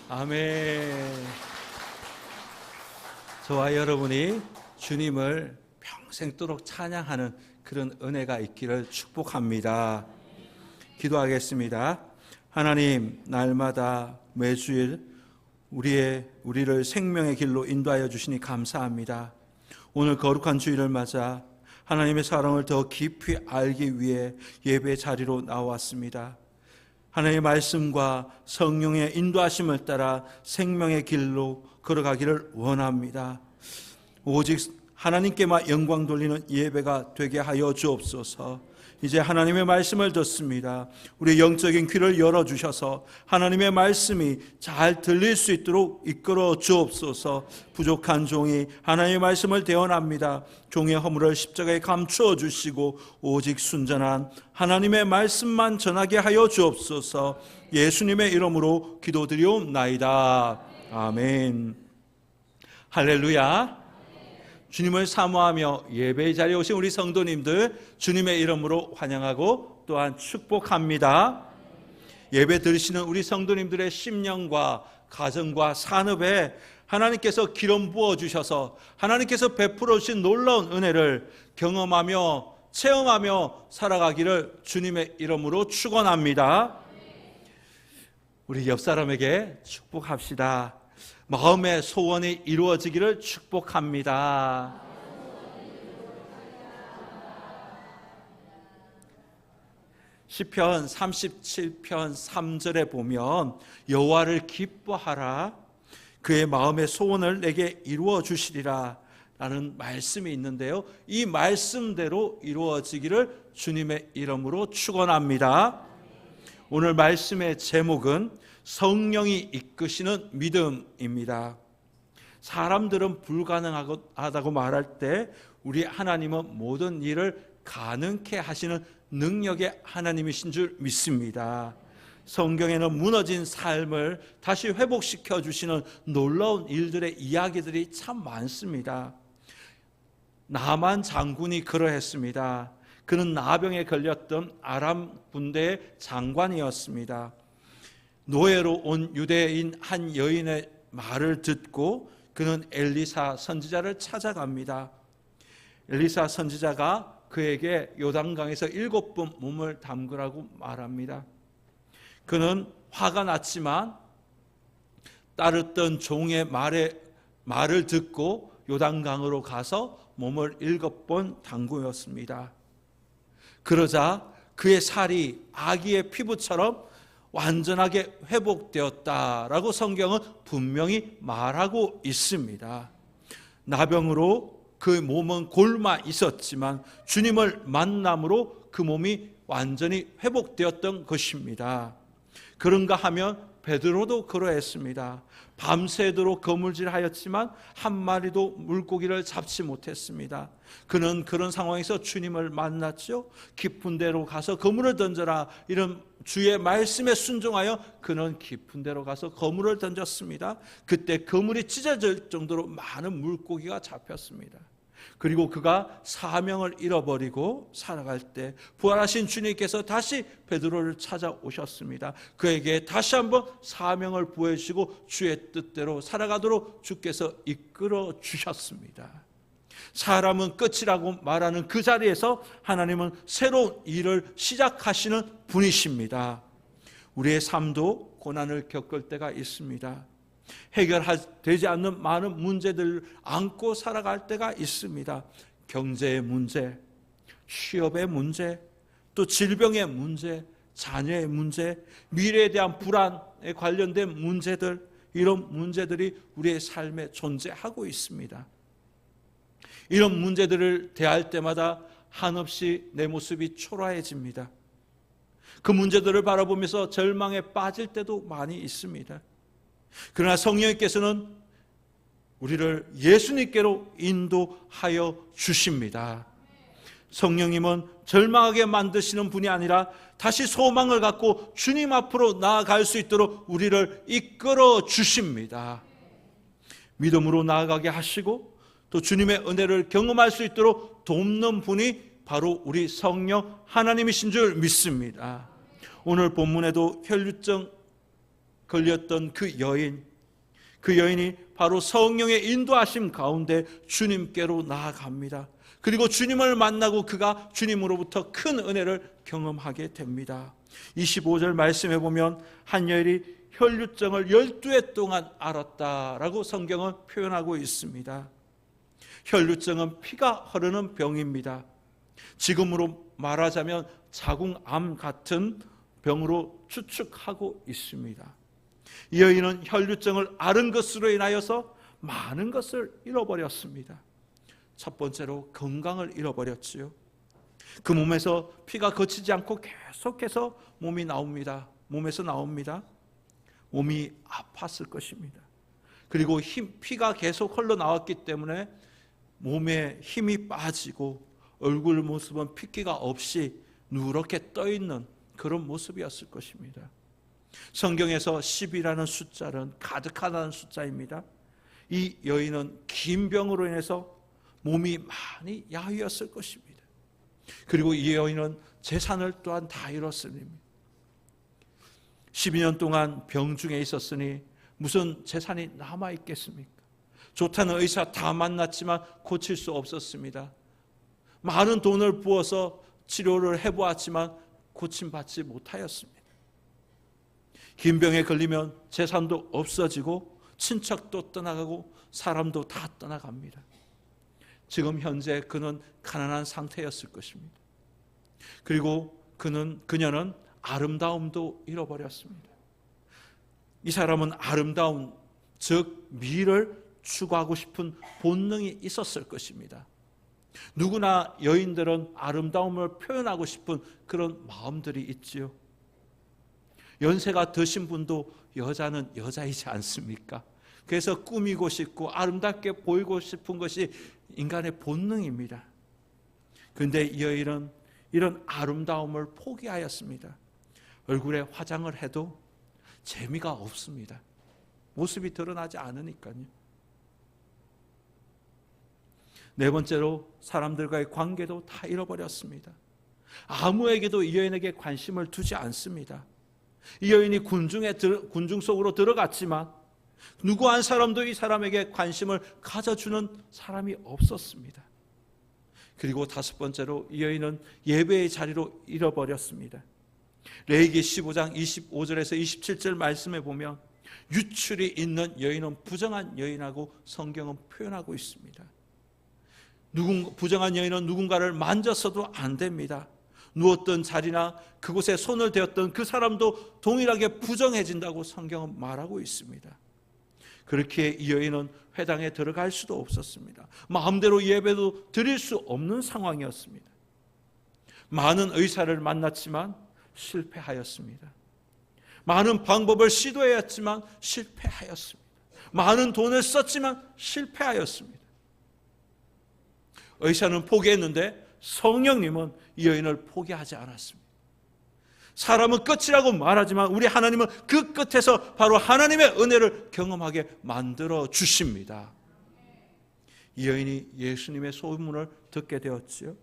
아멘. 저와 여러분이 주님을 평생도록 찬양하는 그런 은혜가 있기를 축복합니다. 기도하겠습니다. 하나님, 날마다 매주일 우리를 생명의 길로 인도하여 주시니 감사합니다. 오늘 거룩한 주일을 맞아 하나님의 사랑을 더 깊이 알기 위해 예배 자리로 나왔습니다. 하나님의 말씀과 성령의 인도하심을 따라 생명의 길로 걸어가기를 원합니다. 오직 하나님께만 영광 돌리는 예배가 되게 하여 주옵소서. 이제 하나님의 말씀을 듣습니다. 우리 영적인 귀를 열어주셔서 하나님의 말씀이 잘 들릴 수 있도록 이끌어 주옵소서. 부족한 종이 하나님의 말씀을 대언합니다. 종의 허물을 십자가에 감추어 주시고 오직 순전한 하나님의 말씀만 전하게 하여 주옵소서. 예수님의 이름으로 기도드리옵나이다. 아멘. 할렐루야. 주님을 사모하며 예배의 자리에 오신 우리 성도님들 주님의 이름으로 환영하고 또한 축복합니다. 예배 드리시는 우리 성도님들의 심령과 가정과 산업에 하나님께서 기름 부어주셔서 하나님께서 베풀어 주신 놀라운 은혜를 경험하며 체험하며 살아가기를 주님의 이름으로 축원합니다. 우리 옆 사람에게 축복합시다. 마음의 소원이 이루어지기를 축복합니다. 시편 37편 3절에 보면 여호와를 기뻐하라, 그의 마음의 소원을 내게 이루어 주시리라 라는 말씀이 있는데요, 이 말씀대로 이루어지기를 주님의 이름으로 축원합니다. 오늘 말씀의 제목은 성령이 이끄시는 믿음입니다. 사람들은 불가능하다고 말할 때 우리 하나님은 모든 일을 가능케 하시는 능력의 하나님이신 줄 믿습니다. 성경에는 무너진 삶을 다시 회복시켜 주시는 놀라운 일들의 이야기들이 참 많습니다. 나만 장군이 그러했습니다. 그는 나병에 걸렸던 아람 군대의 장관이었습니다. 노예로 온 유대인 한 여인의 말을 듣고 그는 엘리사 선지자를 찾아갑니다. 엘리사 선지자가 그에게 요단강에서 7번 몸을 담그라고 말합니다. 그는 화가 났지만 따르던 종의 말을 듣고 요단강으로 가서 몸을 7번 담그었습니다. 그러자 그의 살이 아기의 피부처럼 완전하게 회복되었다라고 성경은 분명히 말하고 있습니다. 나병으로 그 몸은 곪아 있었지만 주님을 만남으로 그 몸이 완전히 회복되었던 것입니다. 그런가 하면 베드로도 그러했습니다. 밤새도록 거물질하였지만 한 마리도 물고기를 잡지 못했습니다. 그는 그런 상황에서 주님을 만났죠. 깊은 데로 가서 그물을 던져라, 이런 주의 말씀에 순종하여 그는 깊은 데로 가서 그물을 던졌습니다. 그때 그물이 찢어질 정도로 많은 물고기가 잡혔습니다. 그리고 그가 사명을 잃어버리고 살아갈 때 부활하신 주님께서 다시 베드로를 찾아오셨습니다. 그에게 다시 한번 사명을 부여주시고 주의 뜻대로 살아가도록 주께서 이끌어 주셨습니다. 사람은 끝이라고 말하는 그 자리에서 하나님은 새로운 일을 시작하시는 분이십니다. 우리의 삶도 고난을 겪을 때가 있습니다. 해결되지 않는 많은 문제들을 안고 살아갈 때가 있습니다. 경제의 문제, 취업의 문제, 또 질병의 문제, 자녀의 문제, 미래에 대한 불안에 관련된 문제들, 이런 문제들이 우리의 삶에 존재하고 있습니다. 이런 문제들을 대할 때마다 한없이 내 모습이 초라해집니다. 그 문제들을 바라보면서 절망에 빠질 때도 많이 있습니다. 그러나 성령님께서는 우리를 예수님께로 인도하여 주십니다. 성령님은 절망하게 만드시는 분이 아니라 다시 소망을 갖고 주님 앞으로 나아갈 수 있도록 우리를 이끌어 주십니다. 믿음으로 나아가게 하시고 또 주님의 은혜를 경험할 수 있도록 돕는 분이 바로 우리 성령 하나님이신 줄 믿습니다. 오늘 본문에도 혈류증 걸렸던 그 여인이 바로 성령의 인도하심 가운데 주님께로 나아갑니다. 그리고 주님을 만나고 그가 주님으로부터 큰 은혜를 경험하게 됩니다. 25절 말씀해 보면 한 여인이 혈류증을 12해 동안 앓았다라고 성경은 표현하고 있습니다. 혈류증은 피가 흐르는 병입니다. 지금으로 말하자면 자궁암 같은 병으로 추측하고 있습니다. 이 여인은 혈류증을 앓은 것으로 인하여서 많은 것을 잃어버렸습니다. 첫 번째로 건강을 잃어버렸지요. 그 몸에서 피가 거치지 않고 계속해서 몸에서 나옵니다. 몸이 아팠을 것입니다. 그리고 피가 계속 흘러나왔기 때문에 몸에 힘이 빠지고 얼굴 모습은 핏기가 없이 누렇게 떠있는 그런 모습이었을 것입니다. 성경에서 10이라는 숫자는 가득하다는 숫자입니다. 이 여인은 긴 병으로 인해서 몸이 많이 야위었을 것입니다. 그리고 이 여인은 재산을 또한 다 잃었습니다. 12년 동안 병중에 있었으니 무슨 재산이 남아있겠습니까? 좋다는 의사 다 만났지만 고칠 수 없었습니다. 많은 돈을 부어서 치료를 해보았지만 고침받지 못하였습니다. 긴 병에 걸리면 재산도 없어지고 친척도 떠나가고 사람도 다 떠나갑니다. 지금 현재 그는 가난한 상태였을 것입니다. 그리고 그녀는 아름다움도 잃어버렸습니다. 이 사람은 아름다움, 즉 미를 추구하고 싶은 본능이 있었을 것입니다. 누구나 여인들은 아름다움을 표현하고 싶은 그런 마음들이 있지요. 연세가 드신 분도 여자는 여자이지 않습니까? 그래서 꾸미고 싶고 아름답게 보이고 싶은 것이 인간의 본능입니다. 그런데 이 여인은 이런 아름다움을 포기하였습니다. 얼굴에 화장을 해도 재미가 없습니다. 모습이 드러나지 않으니까요. 네 번째로 사람들과의 관계도 다 잃어버렸습니다. 아무에게도 이 여인에게 관심을 두지 않습니다. 이 여인이 군중 속으로 들어갔지만 누구 한 사람도 이 사람에게 관심을 가져주는 사람이 없었습니다. 그리고 다섯 번째로 이 여인은 예배의 자리로 잃어버렸습니다. 레위기 15장 25절에서 27절 말씀에 보면 유출이 있는 여인은 부정한 여인하고 성경은 표현하고 있습니다. 부정한 여인은 누군가를 만져서도 안 됩니다. 누웠던 자리나 그곳에 손을 대었던 그 사람도 동일하게 부정해진다고 성경은 말하고 있습니다. 그렇게 이 여인은 회당에 들어갈 수도 없었습니다. 마음대로 예배도 드릴 수 없는 상황이었습니다. 많은 의사를 만났지만 실패하였습니다. 많은 방법을 시도했지만 실패하였습니다. 많은 돈을 썼지만 실패하였습니다. 의사는 포기했는데 성령님은 이 여인을 포기하지 않았습니다. 사람은 끝이라고 말하지만 우리 하나님은 그 끝에서 바로 하나님의 은혜를 경험하게 만들어 주십니다. 이 여인이 예수님의 소문을 듣게 되었지요.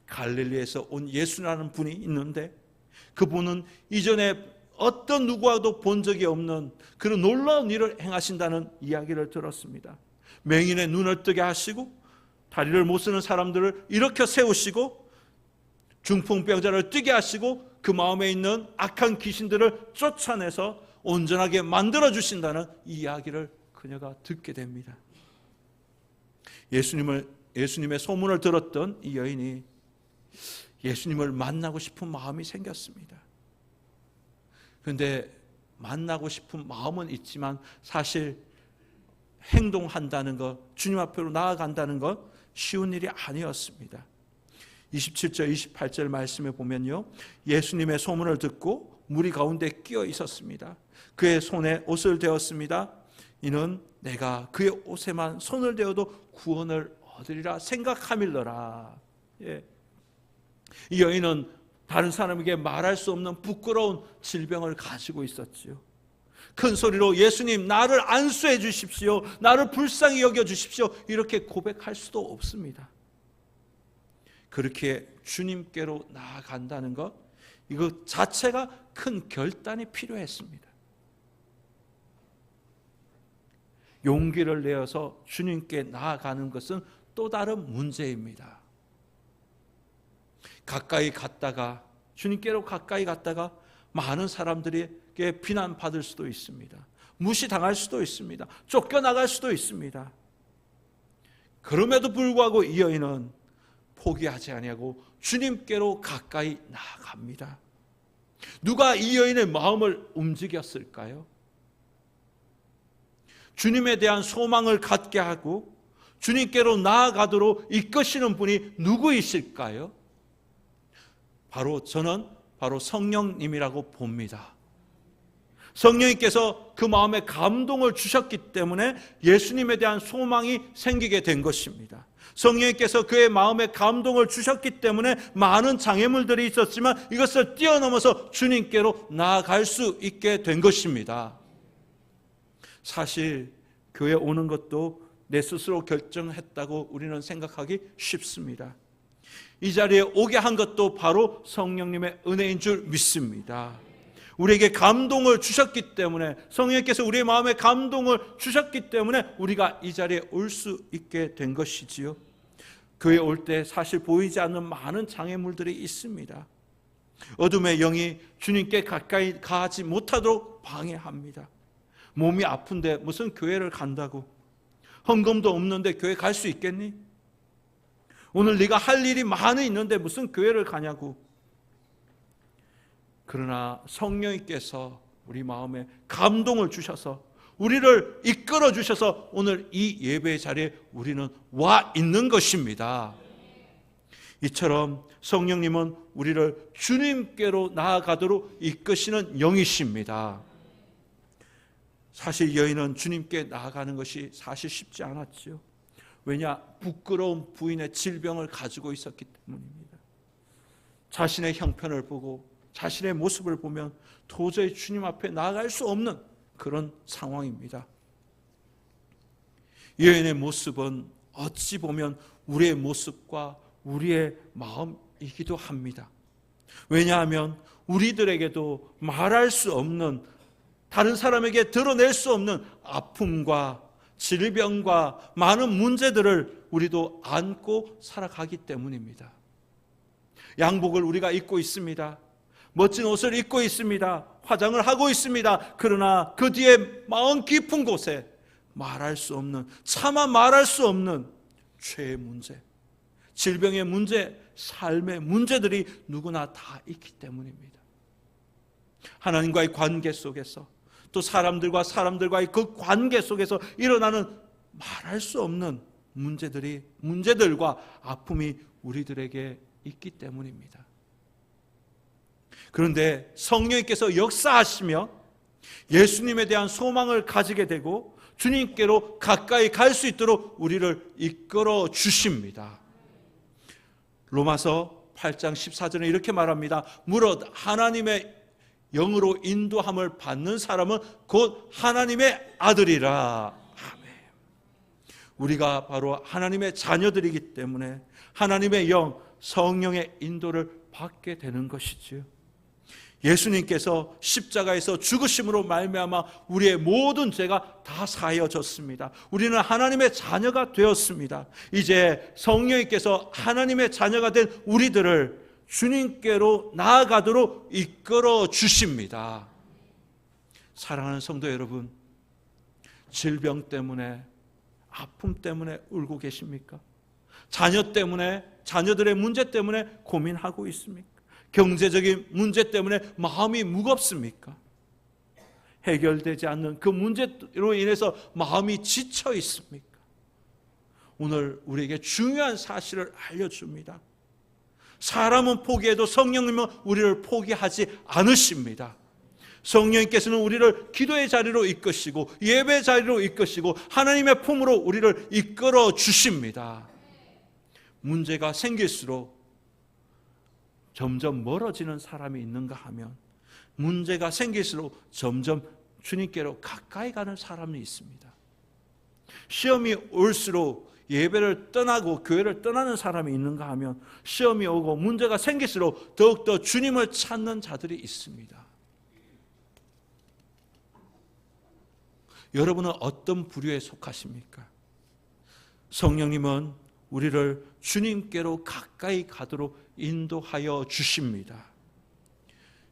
갈릴리에서 온 예수라는 분이 있는데 그분은 이전에 어떤 누구와도 본 적이 없는 그런 놀라운 일을 행하신다는 이야기를 들었습니다. 맹인의 눈을 뜨게 하시고 다리를 못 쓰는 사람들을 일으켜 세우시고 중풍병자를 뛰게 하시고 그 마음에 있는 악한 귀신들을 쫓아내서 온전하게 만들어주신다는 이야기를 그녀가 듣게 됩니다. 예수님의 소문을 들었던 이 여인이 예수님을 만나고 싶은 마음이 생겼습니다. 그런데 만나고 싶은 마음은 있지만 사실 행동한다는 것, 주님 앞으로 나아간다는 것 쉬운 일이 아니었습니다. 27절 28절 말씀에 보면요, 예수님의 소문을 듣고 무리 가운데 끼어 있었습니다. 그의 손에 옷을 대었습니다. 이는 내가 그의 옷에만 손을 대어도 구원을 얻으리라 생각함일러라. 이 여인은 다른 사람에게 말할 수 없는 부끄러운 질병을 가지고 있었지요. 큰 소리로 예수님 나를 안수해 주십시오, 나를 불쌍히 여겨 주십시오 이렇게 고백할 수도 없습니다. 그렇게 주님께로 나아간다는 것, 이것 자체가 큰 결단이 필요했습니다. 용기를 내어서 주님께 나아가는 것은 또 다른 문제입니다. 가까이 갔다가, 주님께로 가까이 갔다가 많은 사람들에게 비난받을 수도 있습니다. 무시당할 수도 있습니다. 쫓겨나갈 수도 있습니다. 그럼에도 불구하고 이 여인은 포기하지 아니하고 주님께로 가까이 나아갑니다. 누가 이 여인의 마음을 움직였을까요? 주님에 대한 소망을 갖게 하고 주님께로 나아가도록 이끄시는 분이 누구이실까요? 저는 성령님이라고 봅니다. 성령님께서 그 마음에 감동을 주셨기 때문에 예수님에 대한 소망이 생기게 된 것입니다. 성령님께서 그의 마음에 감동을 주셨기 때문에 많은 장애물들이 있었지만 이것을 뛰어넘어서 주님께로 나아갈 수 있게 된 것입니다. 사실 교회 오는 것도 내 스스로 결정했다고 우리는 생각하기 쉽습니다. 이 자리에 오게 한 것도 바로 성령님의 은혜인 줄 믿습니다. 우리에게 감동을 주셨기 때문에, 성령님께서 우리의 마음에 감동을 주셨기 때문에 우리가 이 자리에 올 수 있게 된 것이지요. 교회에 올 때 사실 보이지 않는 많은 장애물들이 있습니다. 어둠의 영이 주님께 가까이 가지 못하도록 방해합니다. 몸이 아픈데 무슨 교회를 간다고? 헌금도 없는데 교회 갈 수 있겠니? 오늘 네가 할 일이 많이 있는데 무슨 교회를 가냐고. 그러나 성령님께서 우리 마음에 감동을 주셔서 우리를 이끌어 주셔서 오늘 이 예배의 자리에 우리는 와 있는 것입니다. 이처럼 성령님은 우리를 주님께로 나아가도록 이끄시는 영이십니다. 사실 여인은 주님께 나아가는 것이 사실 쉽지 않았죠. 왜냐? 부끄러운 부인의 질병을 가지고 있었기 때문입니다. 자신의 형편을 보고 자신의 모습을 보면 도저히 주님 앞에 나아갈 수 없는 그런 상황입니다. 여인의 모습은 어찌 보면 우리의 모습과 우리의 마음이기도 합니다. 왜냐하면 우리들에게도 말할 수 없는, 다른 사람에게 드러낼 수 없는 아픔과 질병과 많은 문제들을 우리도 안고 살아가기 때문입니다. 양복을 우리가 입고 있습니다. 멋진 옷을 입고 있습니다. 화장을 하고 있습니다. 그러나 그 뒤에 마음 깊은 곳에 말할 수 없는, 차마 말할 수 없는 죄의 문제, 질병의 문제, 삶의 문제들이 누구나 다 있기 때문입니다. 하나님과의 관계 속에서, 또 사람들과의 그 관계 속에서 일어나는 말할 수 없는 문제들과 아픔이 우리들에게 있기 때문입니다. 그런데 성령님께서 역사하시며 예수님에 대한 소망을 가지게 되고 주님께로 가까이 갈 수 있도록 우리를 이끌어 주십니다. 로마서 8장 14절에 이렇게 말합니다. 무릇 하나님의 영으로 인도함을 받는 사람은 곧 하나님의 아들이라. 아멘. 우리가 바로 하나님의 자녀들이기 때문에 하나님의 영, 성령의 인도를 받게 되는 것이지요. 예수님께서 십자가에서 죽으심으로 말미암아 우리의 모든 죄가 다 사하여졌습니다. 우리는 하나님의 자녀가 되었습니다. 이제 성령님께서 하나님의 자녀가 된 우리들을 주님께로 나아가도록 이끌어 주십니다. 사랑하는 성도 여러분, 질병 때문에, 아픔 때문에 울고 계십니까? 자녀 때문에, 자녀들의 문제 때문에 고민하고 있습니까? 경제적인 문제 때문에 마음이 무겁습니까? 해결되지 않는 그 문제로 인해서 마음이 지쳐 있습니까? 오늘 우리에게 중요한 사실을 알려줍니다. 사람은 포기해도 성령님은 우리를 포기하지 않으십니다. 성령님께서는 우리를 기도의 자리로 이끄시고 예배의 자리로 이끄시고 하나님의 품으로 우리를 이끌어 주십니다. 문제가 생길수록 점점 멀어지는 사람이 있는가 하면 문제가 생길수록 점점 주님께로 가까이 가는 사람이 있습니다. 시험이 올수록 예배를 떠나고 교회를 떠나는 사람이 있는가 하면 시험이 오고 문제가 생길수록 더욱더 주님을 찾는 자들이 있습니다. 여러분은 어떤 부류에 속하십니까? 성령님은 우리를 주님께로 가까이 가도록 인도하여 주십니다.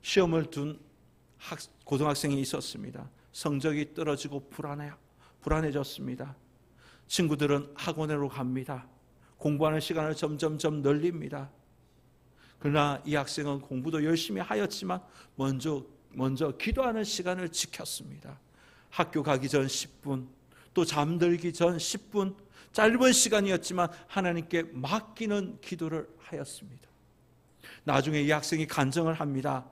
시험을 둔 고등학생이 있었습니다. 성적이 떨어지고 불안해졌습니다. 친구들은 학원으로 갑니다. 공부하는 시간을 점점점 늘립니다. 그러나 이 학생은 공부도 열심히 하였지만 먼저 기도하는 시간을 지켰습니다. 학교 가기 전 10분, 또 잠들기 전 10분, 짧은 시간이었지만 하나님께 맡기는 기도를 하였습니다. 나중에 이 학생이 간증을 합니다.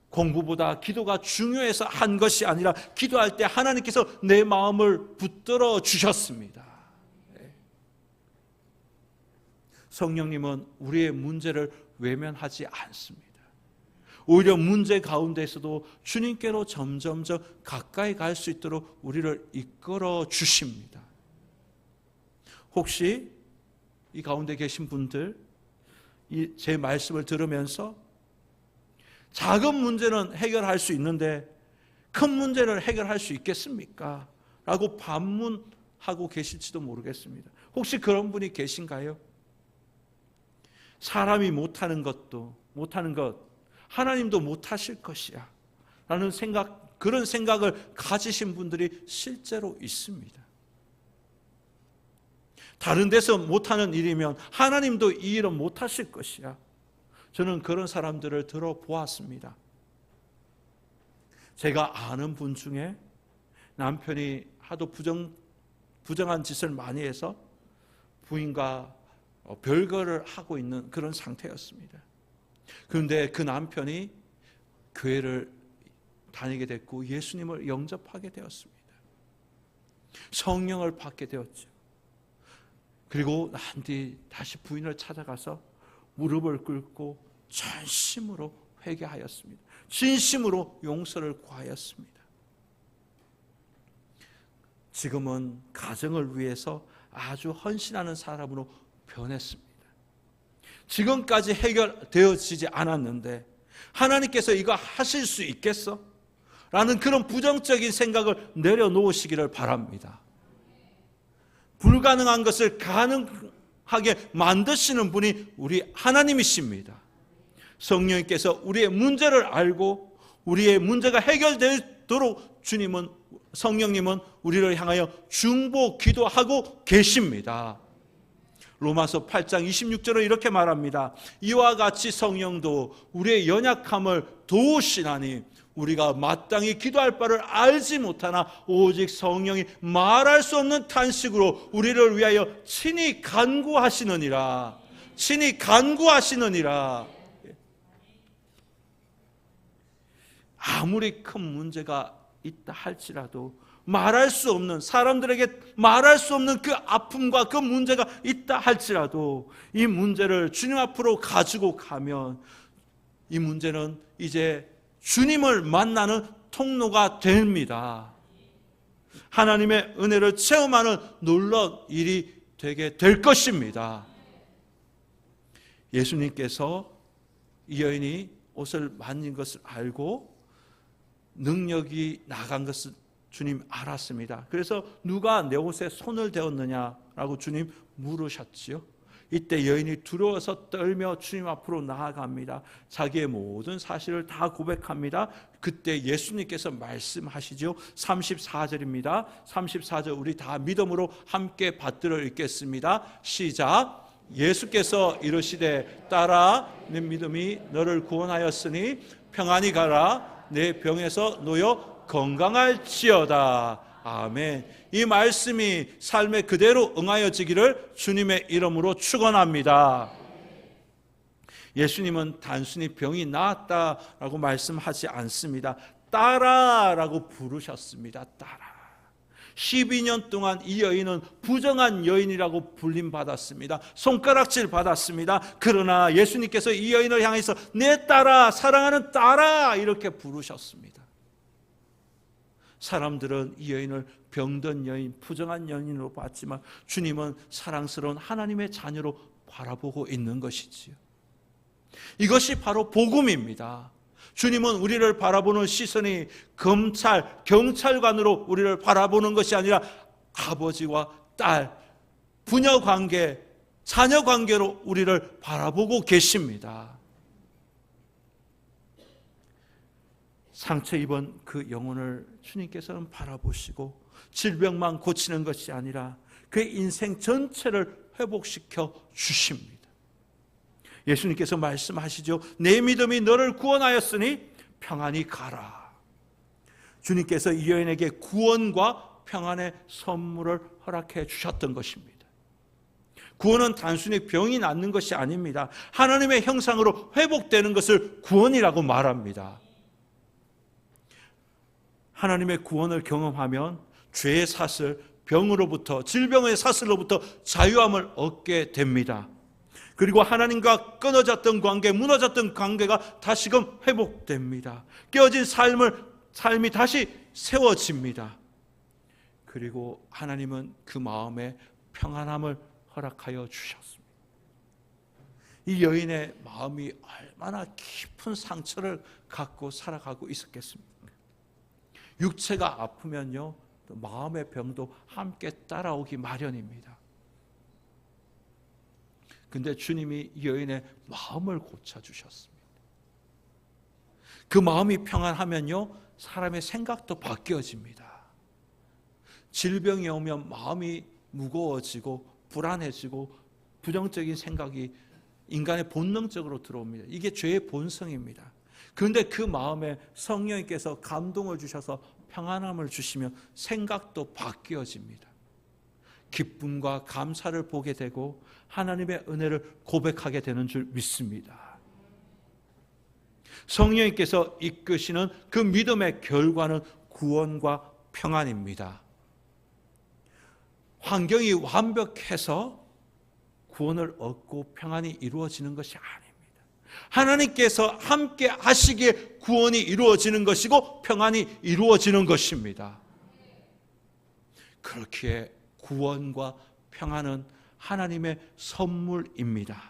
공부보다 기도가 중요해서 한 것이 아니라 기도할 때 하나님께서 내 마음을 붙들어 주셨습니다. 성령님은 우리의 문제를 외면하지 않습니다. 오히려 문제 가운데서도 주님께로 점점점 가까이 갈 수 있도록 우리를 이끌어 주십니다. 혹시 이 가운데 계신 분들 제 말씀을 들으면서 작은 문제는 해결할 수 있는데 큰 문제를 해결할 수 있겠습니까? 라고 반문하고 계실지도 모르겠습니다. 혹시 그런 분이 계신가요? 사람이 못하는 것 하나님도 못하실 것이야 라는 그런 생각을 가지신 분들이 실제로 있습니다. 다른 데서 못하는 일이면 하나님도 이 일은 못하실 것이야. 저는 그런 사람들을 들어보았습니다. 제가 아는 분 중에 남편이 하도 부정한 짓을 많이 해서 부인과 별거를 하고 있는 그런 상태였습니다. 그런데 그 남편이 교회를 다니게 됐고 예수님을 영접하게 되었습니다. 성령을 받게 되었죠. 그리고 난 뒤 다시 부인을 찾아가서 무릎을 꿇고 전심으로 회개하였습니다. 진심으로 용서를 구하였습니다. 지금은 가정을 위해서 아주 헌신하는 사람으로 변했습니다. 지금까지 해결되어지지 않았는데 하나님께서 이거 하실 수 있겠어? 라는 그런 부정적인 생각을 내려놓으시기를 바랍니다. 불가능한 것을 가능하게 만드시는 분이 우리 하나님이십니다. 성령님께서 우리의 문제를 알고 우리의 문제가 해결되도록 성령님은 우리를 향하여 중보 기도하고 계십니다. 로마서 8장 26절은 이렇게 말합니다. 이와 같이 성령도 우리의 연약함을 도우시나니 우리가 마땅히 기도할 바를 알지 못하나 오직 성령이 말할 수 없는 탄식으로 우리를 위하여 친히 간구하시느니라. 친히 간구하시느니라. 아무리 큰 문제가 있다 할지라도 말할 수 없는, 사람들에게 말할 수 없는 그 아픔과 그 문제가 있다 할지라도 이 문제를 주님 앞으로 가지고 가면 이 문제는 이제 주님을 만나는 통로가 됩니다. 하나님의 은혜를 체험하는 놀라운 일이 되게 될 것입니다. 예수님께서 이 여인이 옷을 만진 것을 알고 능력이 나간 것을 주님 알았습니다. 그래서 누가 내 옷에 손을 대었느냐라고 주님 물으셨지요. 이때 여인이 두려워서 떨며 주님 앞으로 나아갑니다. 자기의 모든 사실을 다 고백합니다. 그때 예수님께서 말씀하시죠. 34절입니다. 34절 우리 다 믿음으로 함께 받들어 읽겠습니다. 시작. 예수께서 이르시되 딸아 내 믿음이 너를 구원하였으니 평안히 가라. 내 병에서 놓여 건강할지어다. 아멘. 이 말씀이 삶에 그대로 응하여지기를 주님의 이름으로 축원합니다. 예수님은 단순히 병이 나았다라고 말씀하지 않습니다. 딸아라고 부르셨습니다. 딸아. 12년 동안 이 여인은 부정한 여인이라고 불림받았습니다. 손가락질 받았습니다. 그러나 예수님께서 이 여인을 향해서 내 딸아, 사랑하는 딸아 이렇게 부르셨습니다. 사람들은 이 여인을 병든 여인, 부정한 여인으로 봤지만 주님은 사랑스러운 하나님의 자녀로 바라보고 있는 것이지요. 이것이 바로 복음입니다. 주님은 우리를 바라보는 시선이 검찰, 경찰관으로 우리를 바라보는 것이 아니라 아버지와 딸, 부녀 관계, 자녀 관계로 우리를 바라보고 계십니다. 상처 입은 그 영혼을 주님께서는 바라보시고 질병만 고치는 것이 아니라 그의 인생 전체를 회복시켜 주십니다. 예수님께서 말씀하시죠. 내 믿음이 너를 구원하였으니 평안히 가라. 주님께서 이 여인에게 구원과 평안의 선물을 허락해 주셨던 것입니다. 구원은 단순히 병이 낫는 것이 아닙니다. 하나님의 형상으로 회복되는 것을 구원이라고 말합니다. 하나님의 구원을 경험하면 죄의 사슬, 병으로부터, 질병의 사슬로부터 자유함을 얻게 됩니다. 그리고 하나님과 끊어졌던 관계, 무너졌던 관계가 다시금 회복됩니다. 깨어진 삶이 다시 세워집니다. 그리고 하나님은 그 마음에 평안함을 허락하여 주셨습니다. 이 여인의 마음이 얼마나 깊은 상처를 갖고 살아가고 있었겠습니까? 육체가 아프면요, 마음의 병도 함께 따라오기 마련입니다. 근데 주님이 이 여인의 마음을 고쳐주셨습니다. 그 마음이 평안하면요, 사람의 생각도 바뀌어집니다. 질병이 오면 마음이 무거워지고 불안해지고 부정적인 생각이 인간의 본능적으로 들어옵니다. 이게 죄의 본성입니다. 그런데 그 마음에 성령님께서 감동을 주셔서 평안함을 주시면 생각도 바뀌어집니다. 기쁨과 감사를 보게 되고 하나님의 은혜를 고백하게 되는 줄 믿습니다. 성령님께서 이끄시는 그 믿음의 결과는 구원과 평안입니다. 환경이 완벽해서 구원을 얻고 평안이 이루어지는 것이 아닙니다. 하나님께서 함께 하시기에 구원이 이루어지는 것이고 평안이 이루어지는 것입니다. 그렇기에 구원과 평안은 하나님의 선물입니다.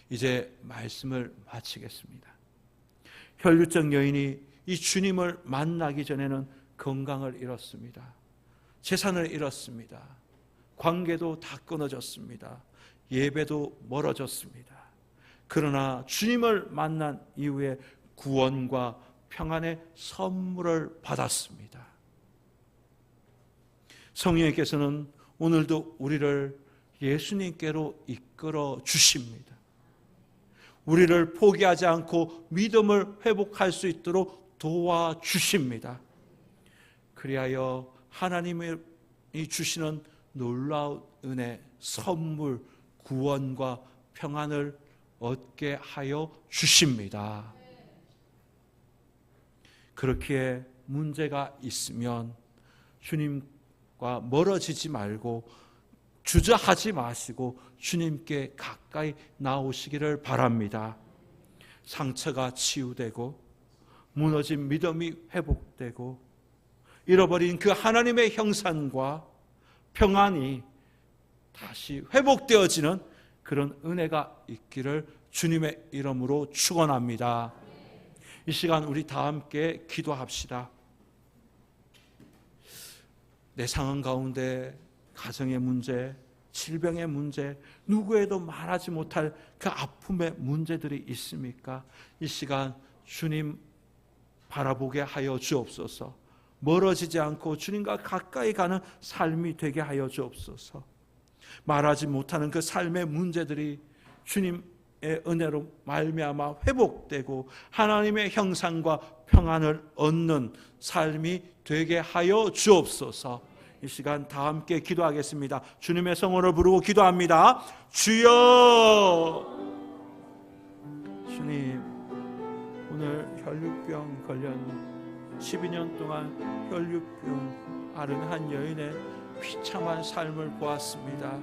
이제 말씀을 마치겠습니다. 혈류증 여인이 이 주님을 만나기 전에는 건강을 잃었습니다. 재산을 잃었습니다. 관계도 다 끊어졌습니다. 예배도 멀어졌습니다. 그러나 주님을 만난 이후에 구원과 평안의 선물을 받았습니다. 성령님께서는 오늘도 우리를 예수님께로 이끌어 주십니다. 우리를 포기하지 않고 믿음을 회복할 수 있도록 도와주십니다. 그리하여 하나님이 주시는 놀라운 은혜, 선물, 구원과 평안을 얻게 하여 주십니다. 그렇기에 문제가 있으면 주님과 멀어지지 말고 주저하지 마시고 주님께 가까이 나오시기를 바랍니다. 상처가 치유되고 무너진 믿음이 회복되고 잃어버린 그 하나님의 형상과 평안이 다시 회복되어지는 그런 은혜가 있기를 주님의 이름으로 축원합니다. 이 시간 우리 다 함께 기도합시다. 내 상황 가운데 가정의 문제, 질병의 문제, 누구에도 말하지 못할 그 아픔의 문제들이 있습니까? 이 시간 주님 바라보게 하여 주옵소서. 멀어지지 않고 주님과 가까이 가는 삶이 되게 하여 주옵소서. 말하지 못하는 그 삶의 문제들이 주님의 은혜로 말미암아 회복되고 하나님의 형상과 평안을 얻는 삶이 되게 하여 주옵소서. 이 시간 다 함께 기도하겠습니다. 주님의 성호를 부르고 기도합니다. 주여, 주님, 오늘 혈류병 걸렸는 12년 동안 혈류병 앓은 한 여인의 비참한 삶을 보았습니다.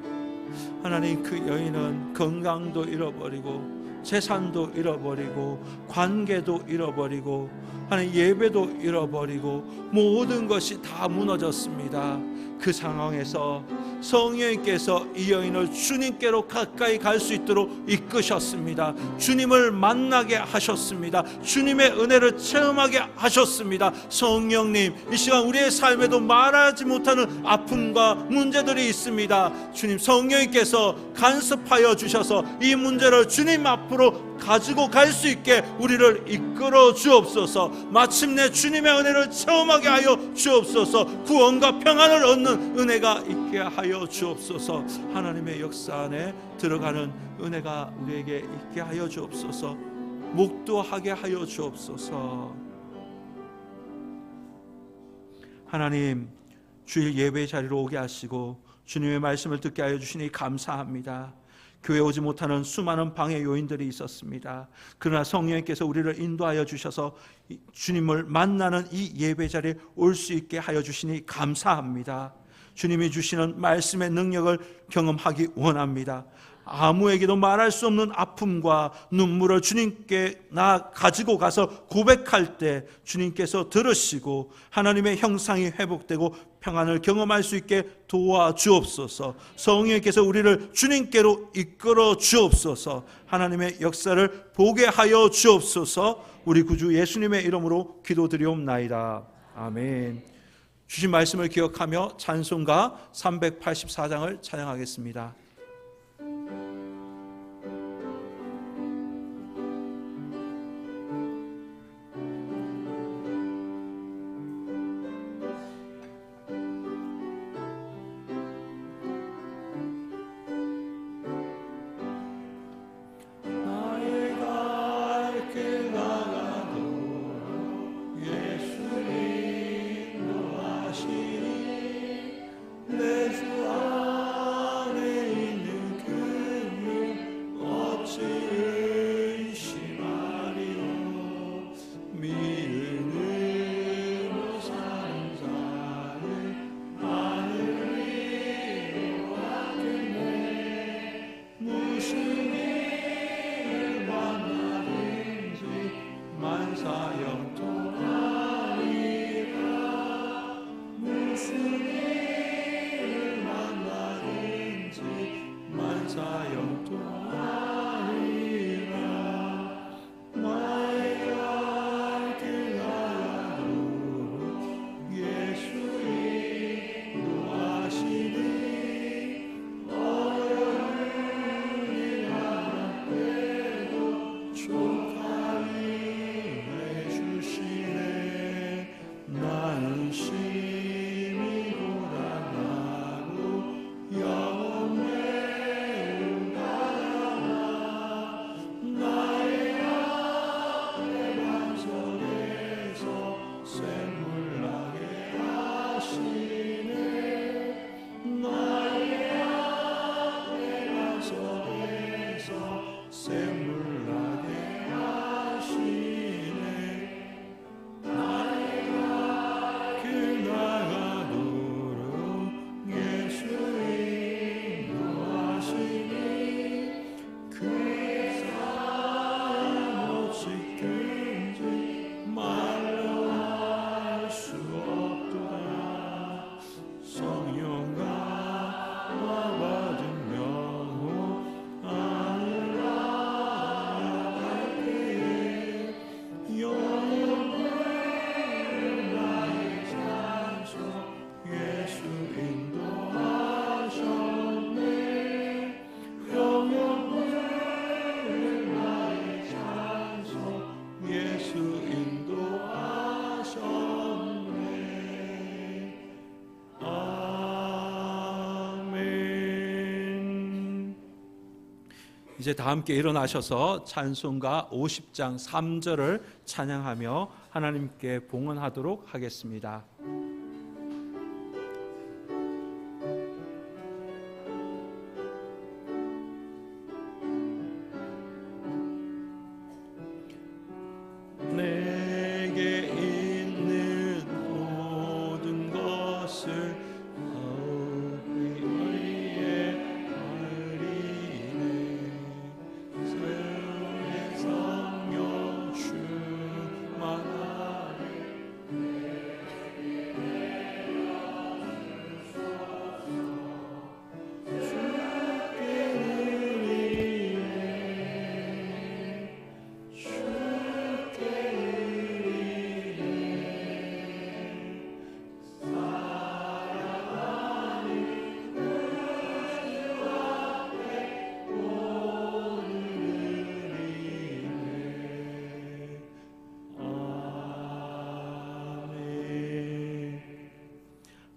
하나님, 그 여인은 건강도 잃어버리고 재산도 잃어버리고 관계도 잃어버리고 하나님 예배도 잃어버리고 모든 것이 다 무너졌습니다. 그 상황에서 성령님께서 이 여인을 주님께로 가까이 갈 수 있도록 이끄셨습니다. 주님을 만나게 하셨습니다. 주님의 은혜를 체험하게 하셨습니다. 성령님, 이 시간 우리의 삶에도 말하지 못하는 아픔과 문제들이 있습니다. 주님, 성령님께서 간섭하여 주셔서 이 문제를 주님 앞으로 가지고 갈 수 있게 우리를 이끌어 주옵소서. 마침내 주님의 은혜를 체험하게 하여 주옵소서. 구원과 평안을 얻는 은혜가 있게 하여 주옵소서. 하나님의 역사 안에 들어가는 은혜가 우리에게 있게 하여 주옵소서. 목도하게 하여 주옵소서. 하나님, 주일 예배 자리로 오게 하시고 주님의 말씀을 듣게 하여 주시니 감사합니다. 교회 오지 못하는 수많은 방해 요인들이 있었습니다. 그러나 성령님께서 우리를 인도하여 주셔서 주님을 만나는 이 예배 자리에 올 수 있게 하여 주시니 감사합니다. 주님이 주시는 말씀의 능력을 경험하기 원합니다. 아무에게도 말할 수 없는 아픔과 눈물을 주님께 가지고 가서 고백할 때 주님께서 들으시고 하나님의 형상이 회복되고 평안을 경험할 수 있게 도와주옵소서. 성령께서 우리를 주님께로 이끌어 주옵소서. 하나님의 역사를 보게 하여 주옵소서. 우리 구주 예수님의 이름으로 기도드리옵나이다. 아멘. 주신 말씀을 기억하며 찬송가 384장을 찬양하겠습니다. 이제 다 함께 일어나셔서 찬송가 50장 3절을 찬양하며 하나님께 봉헌하도록 하겠습니다. 내게 있는 모든 것을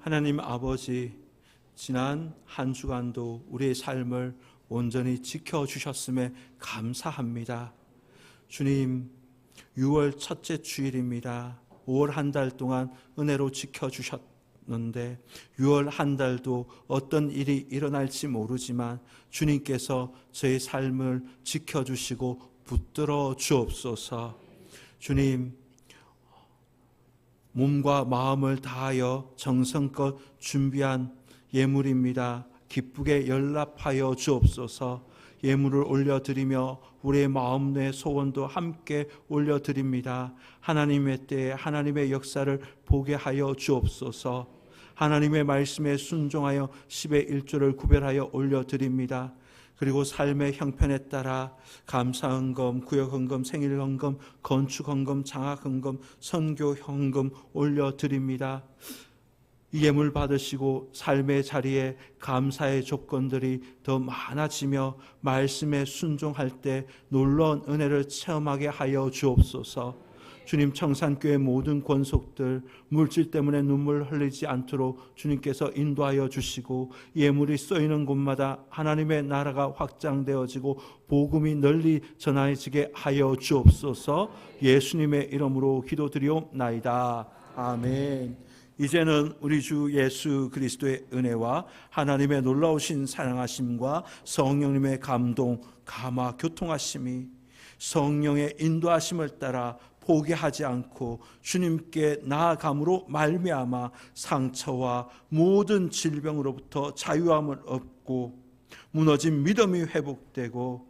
하나님 아버지, 지난 한 주간도 우리의 삶을 온전히 지켜주셨음에 감사합니다. 주님, 6월 첫째 주일입니다. 5월 한 달 동안 은혜로 지켜주셨는데 6월 한 달도 어떤 일이 일어날지 모르지만 주님께서 저의 삶을 지켜주시고 붙들어 주옵소서. 주님, 몸과 마음을 다하여 정성껏 준비한 예물입니다. 기쁘게 연락하여 주옵소서. 예물을 올려드리며 우리의 마음의 소원도 함께 올려드립니다. 하나님의 때에 하나님의 역사를 보게 하여 주옵소서. 하나님의 말씀에 순종하여 10의 1조를 구별하여 올려드립니다. 그리고 삶의 형편에 따라 감사헌금, 구역헌금, 생일헌금, 건축헌금, 장학헌금, 선교헌금 올려드립니다. 이 예물 받으시고 삶의 자리에 감사의 조건들이 더 많아지며 말씀에 순종할 때 놀라운 은혜를 체험하게 하여 주옵소서. 주님, 청산교회 모든 권속들 물질 때문에 눈물 흘리지 않도록 주님께서 인도하여 주시고 예물이 쏘이는 곳마다 하나님의 나라가 확장되어지고 복음이 널리 전해지게 하여 주옵소서. 예수님의 이름으로 기도드리옵나이다. 아멘. 이제는 우리 주 예수 그리스도의 은혜와 하나님의 놀라우신 사랑하심과 성령님의 감동, 감화, 교통하심이 성령의 인도하심을 따라 포기하지 않고 주님께 나아감으로 말미암아 상처와 모든 질병으로부터 자유함을 얻고 무너진 믿음이 회복되고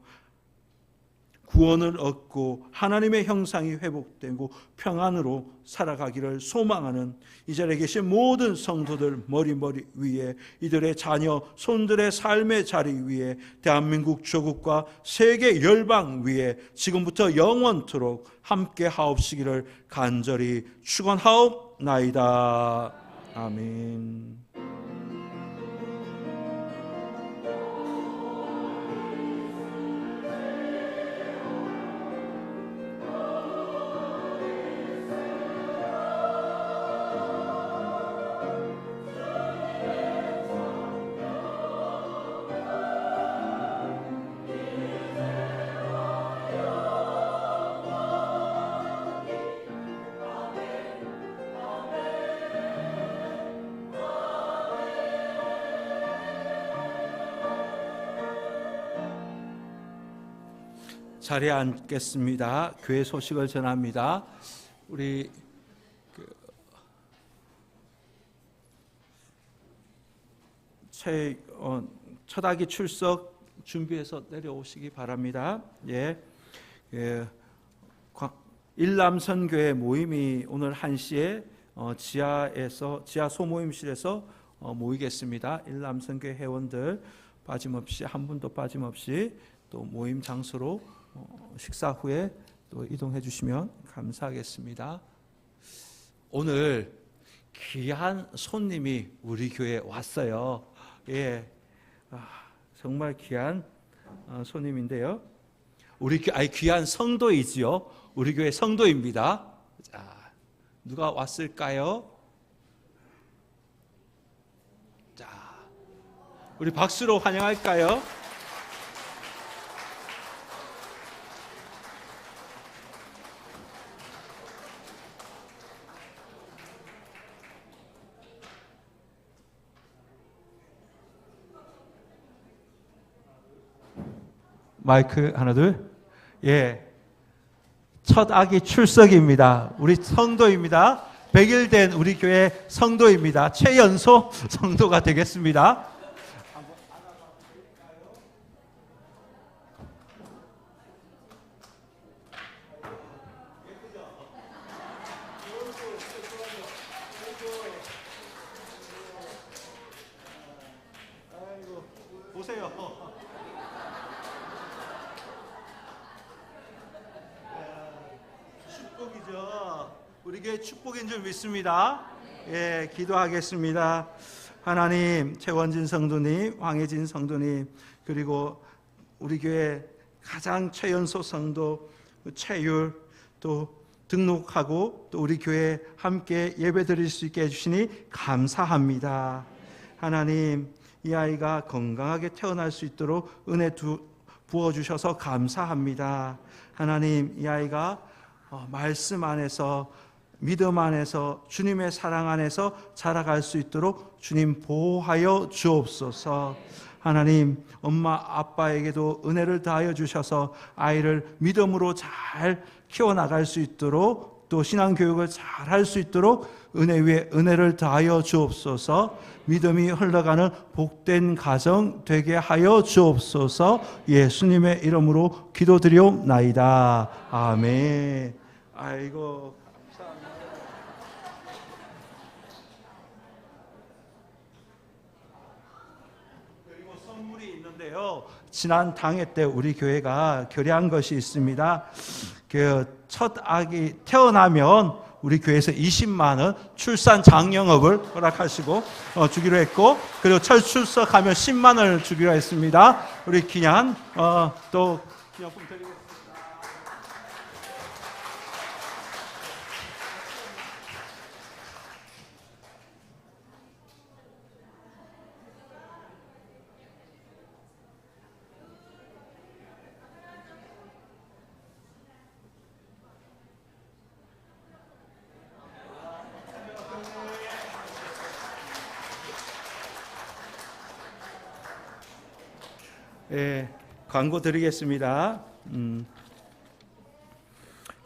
구원을 얻고 하나님의 형상이 회복되고 평안으로 살아가기를 소망하는 이 자리에 계신 모든 성도들 머리 위에 이들의 자녀 손들의 삶의 자리 위에 대한민국 조국과 세계 열방 위에 지금부터 영원토록 함께 하옵시기를 간절히 축원하옵나이다. 아멘. 자리에 앉겠습니다. 교회 소식을 전합니다. 우리 첫아기 출석 준비해서 내려오시기 바랍니다. 일남선교회 모임이 오늘 1시에 지하 소모임실에서 모이겠습니다. 일남선교회 회원들 빠짐없이 한 분도 빠짐없이 또 모임 장소로 식사 후에 또 이동해 주시면 감사하겠습니다. 오늘 귀한 손님이 우리 교회에 왔어요. 정말 귀한 손님인데요. 귀한 성도이지요. 우리 교회 성도입니다. 자, 누가 왔을까요? 자, 우리 박수로 환영할까요? 마이크 하나 둘. 첫 아기 출석입니다. 우리 성도입니다. 100일 된 우리 교회 성도입니다. 최연소 성도가 되겠습니다. 보세요. 축복이죠. 우리 교회 축복인 줄 믿습니다. 기도하겠습니다. 하나님, 최원진 성도님, 황혜진 성도님, 그리고 우리 교회 가장 최연소 성도 최율, 또 등록하고 또 우리 교회에 함께 예배드릴 수 있게 해주시니 감사합니다. 하나님, 이 아이가 건강하게 태어날 수 있도록 은혜 부어주셔서 감사합니다. 하나님, 이 아이가 말씀 안에서, 믿음 안에서, 주님의 사랑 안에서 자라갈 수 있도록 주님 보호하여 주옵소서. 하나님, 엄마 아빠에게도 은혜를 다하여 주셔서 아이를 믿음으로 잘 키워나갈 수 있도록, 또 신앙교육을 잘 할 수 있도록 은혜 위에 은혜를 다하여 주옵소서. 믿음이 흘러가는 복된 가정 되게 하여 주옵소서. 예수님의 이름으로 기도드리옵나이다. 아멘. 아이고, 감사합니다. 그리고 선물이 있는데요, 지난 당회 때 우리 교회가 결의한 것이 있습니다. 그 첫 아기 태어나면 우리 교회에서 20만 원 출산 장려업을 허락하시고 주기로 했고, 그리고 첫 출석하면 10만 원을 주기로 했습니다. 우리 기념 또 기념품 드리겠습니다. 예, 광고 드리겠습니다.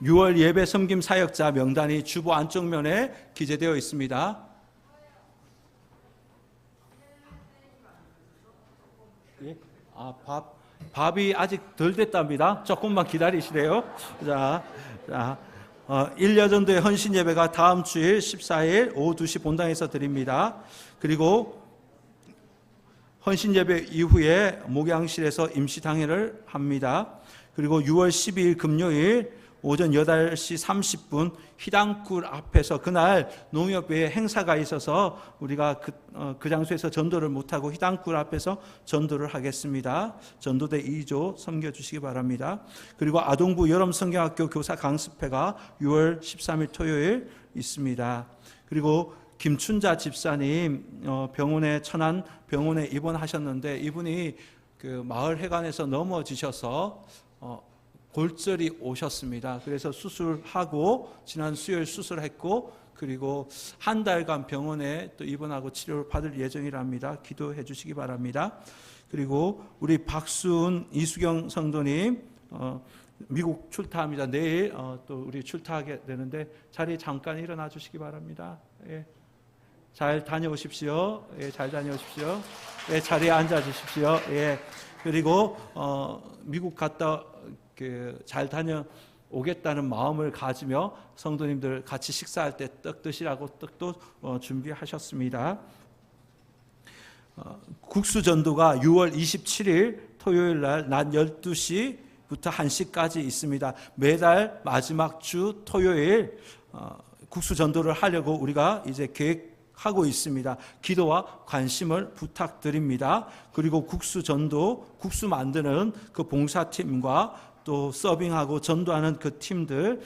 6월 예배 섬김 사역자 명단이 주보 안쪽 면에 기재되어 있습니다. 예? 밥이 아직 덜 됐답니다. 조금만 기다리시래요. 자, 1여전도의 헌신 예배가 다음 주일 14일 오후 2시 본당에서 드립니다. 그리고 헌신 예배 이후에 목양실에서 임시 당회를 합니다. 그리고 6월 12일 금요일 오전 8시 30분 희당굴 앞에서, 그날 농협회 행사가 있어서 우리가 그 장소에서 전도를 못하고 희당굴 앞에서 전도를 하겠습니다. 전도대 2조 섬겨주시기 바랍니다. 그리고 아동부 여름성경학교 교사 강습회가 6월 13일 토요일 있습니다. 그리고 김춘자 집사님 병원에, 천안 병원에 입원하셨는데, 이분이 그 마을 회관에서 넘어지셔서 골절이 오셨습니다. 그래서 수술하고 지난 수요일 수술했고, 그리고 한 달간 병원에 또 입원하고 치료를 받을 예정이랍니다. 기도해 주시기 바랍니다. 그리고 우리 박수은 이수경 성도님 미국 출타합니다. 내일 또 우리 출타하게 되는데 자리 잠깐 일어나 주시기 바랍니다. 예. 잘 다녀오십시오. 예, 잘 다녀오십시오. 예, 자리에 앉아 주십시오. 예. 그리고 미국 갔다 잘 다녀오겠다는 마음을 가지며 성도님들 같이 식사할 때 떡 드시라고 떡도 준비하셨습니다. 국수전도가 6월 27일 토요일 날 낮 12시부터 1시까지 있습니다. 매달 마지막 주 토요일 국수전도를 하려고 우리가 이제 계획하고 있습니다. 기도와 관심을 부탁드립니다. 그리고 국수전도, 국수 만드는 그 봉사팀과 또 서빙하고 전도하는 그 팀들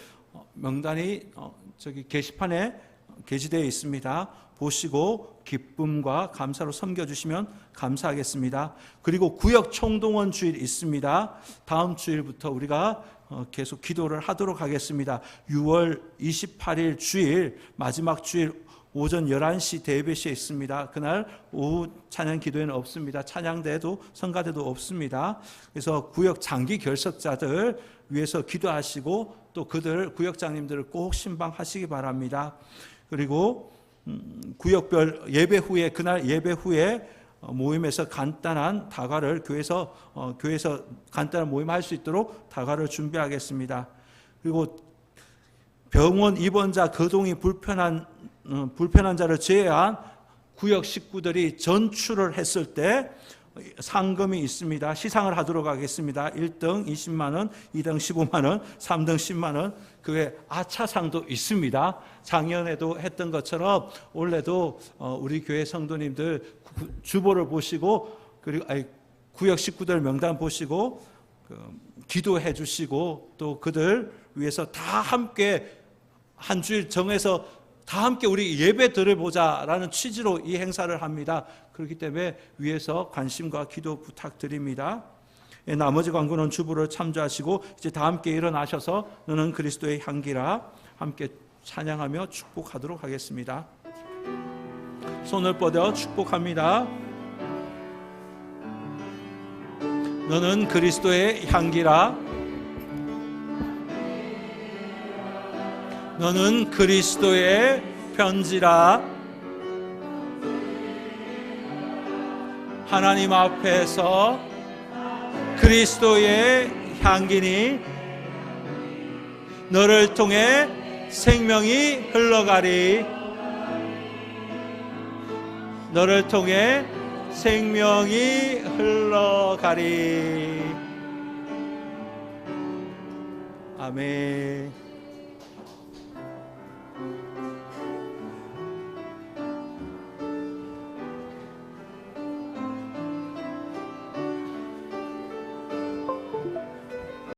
명단이 저기 게시판에 게시되어 있습니다. 보시고 기쁨과 감사로 섬겨주시면 감사하겠습니다. 그리고 구역 총동원 주일 있습니다. 다음 주일부터 우리가 계속 기도를 하도록 하겠습니다. 6월 28일 주일, 마지막 주일 오전 11시 대배시에 있습니다. 그날 오후 찬양 기도회는 없습니다. 찬양대도 성가대도 없습니다. 그래서 구역 장기 결석자들 위해서 기도하시고 또 그들 구역장님들을 꼭 신방하시기 바랍니다. 그리고 구역별 예배 후에, 그날 예배 후에 모임에서 간단한 다과를 교회에서 간단한 모임할 수 있도록 다과를 준비하겠습니다. 그리고 병원 입원자 거동이 불편한 자를 제외한 구역 식구들이 전출을 했을 때 상금이 있습니다. 시상을 하도록 하겠습니다. 1등 20만 원, 2등 15만 원, 3등 10만 원. 그 외에 아차상도 있습니다. 작년에도 했던 것처럼 올해도 우리 교회 성도님들 주보를 보시고, 그리고 구역 식구들 명단 보시고 기도해 주시고 또 그들 위해서 다 함께 한 주일 정해서 다 함께 우리 예배 드려보자라는 취지로 이 행사를 합니다. 그렇기 때문에 위에서 관심과 기도 부탁드립니다. 나머지 광고는 주부를 참조하시고 이제 다 함께 일어나셔서 너는 그리스도의 향기라 함께 찬양하며 축복하도록 하겠습니다. 손을 뻗어 축복합니다. 너는 그리스도의 향기라. 너는 그리스도의 편지라. 하나님 앞에서 그리스도의 향기니 너를 통해 생명이 흘러가리. 너를 통해 생명이 흘러가리. 아멘.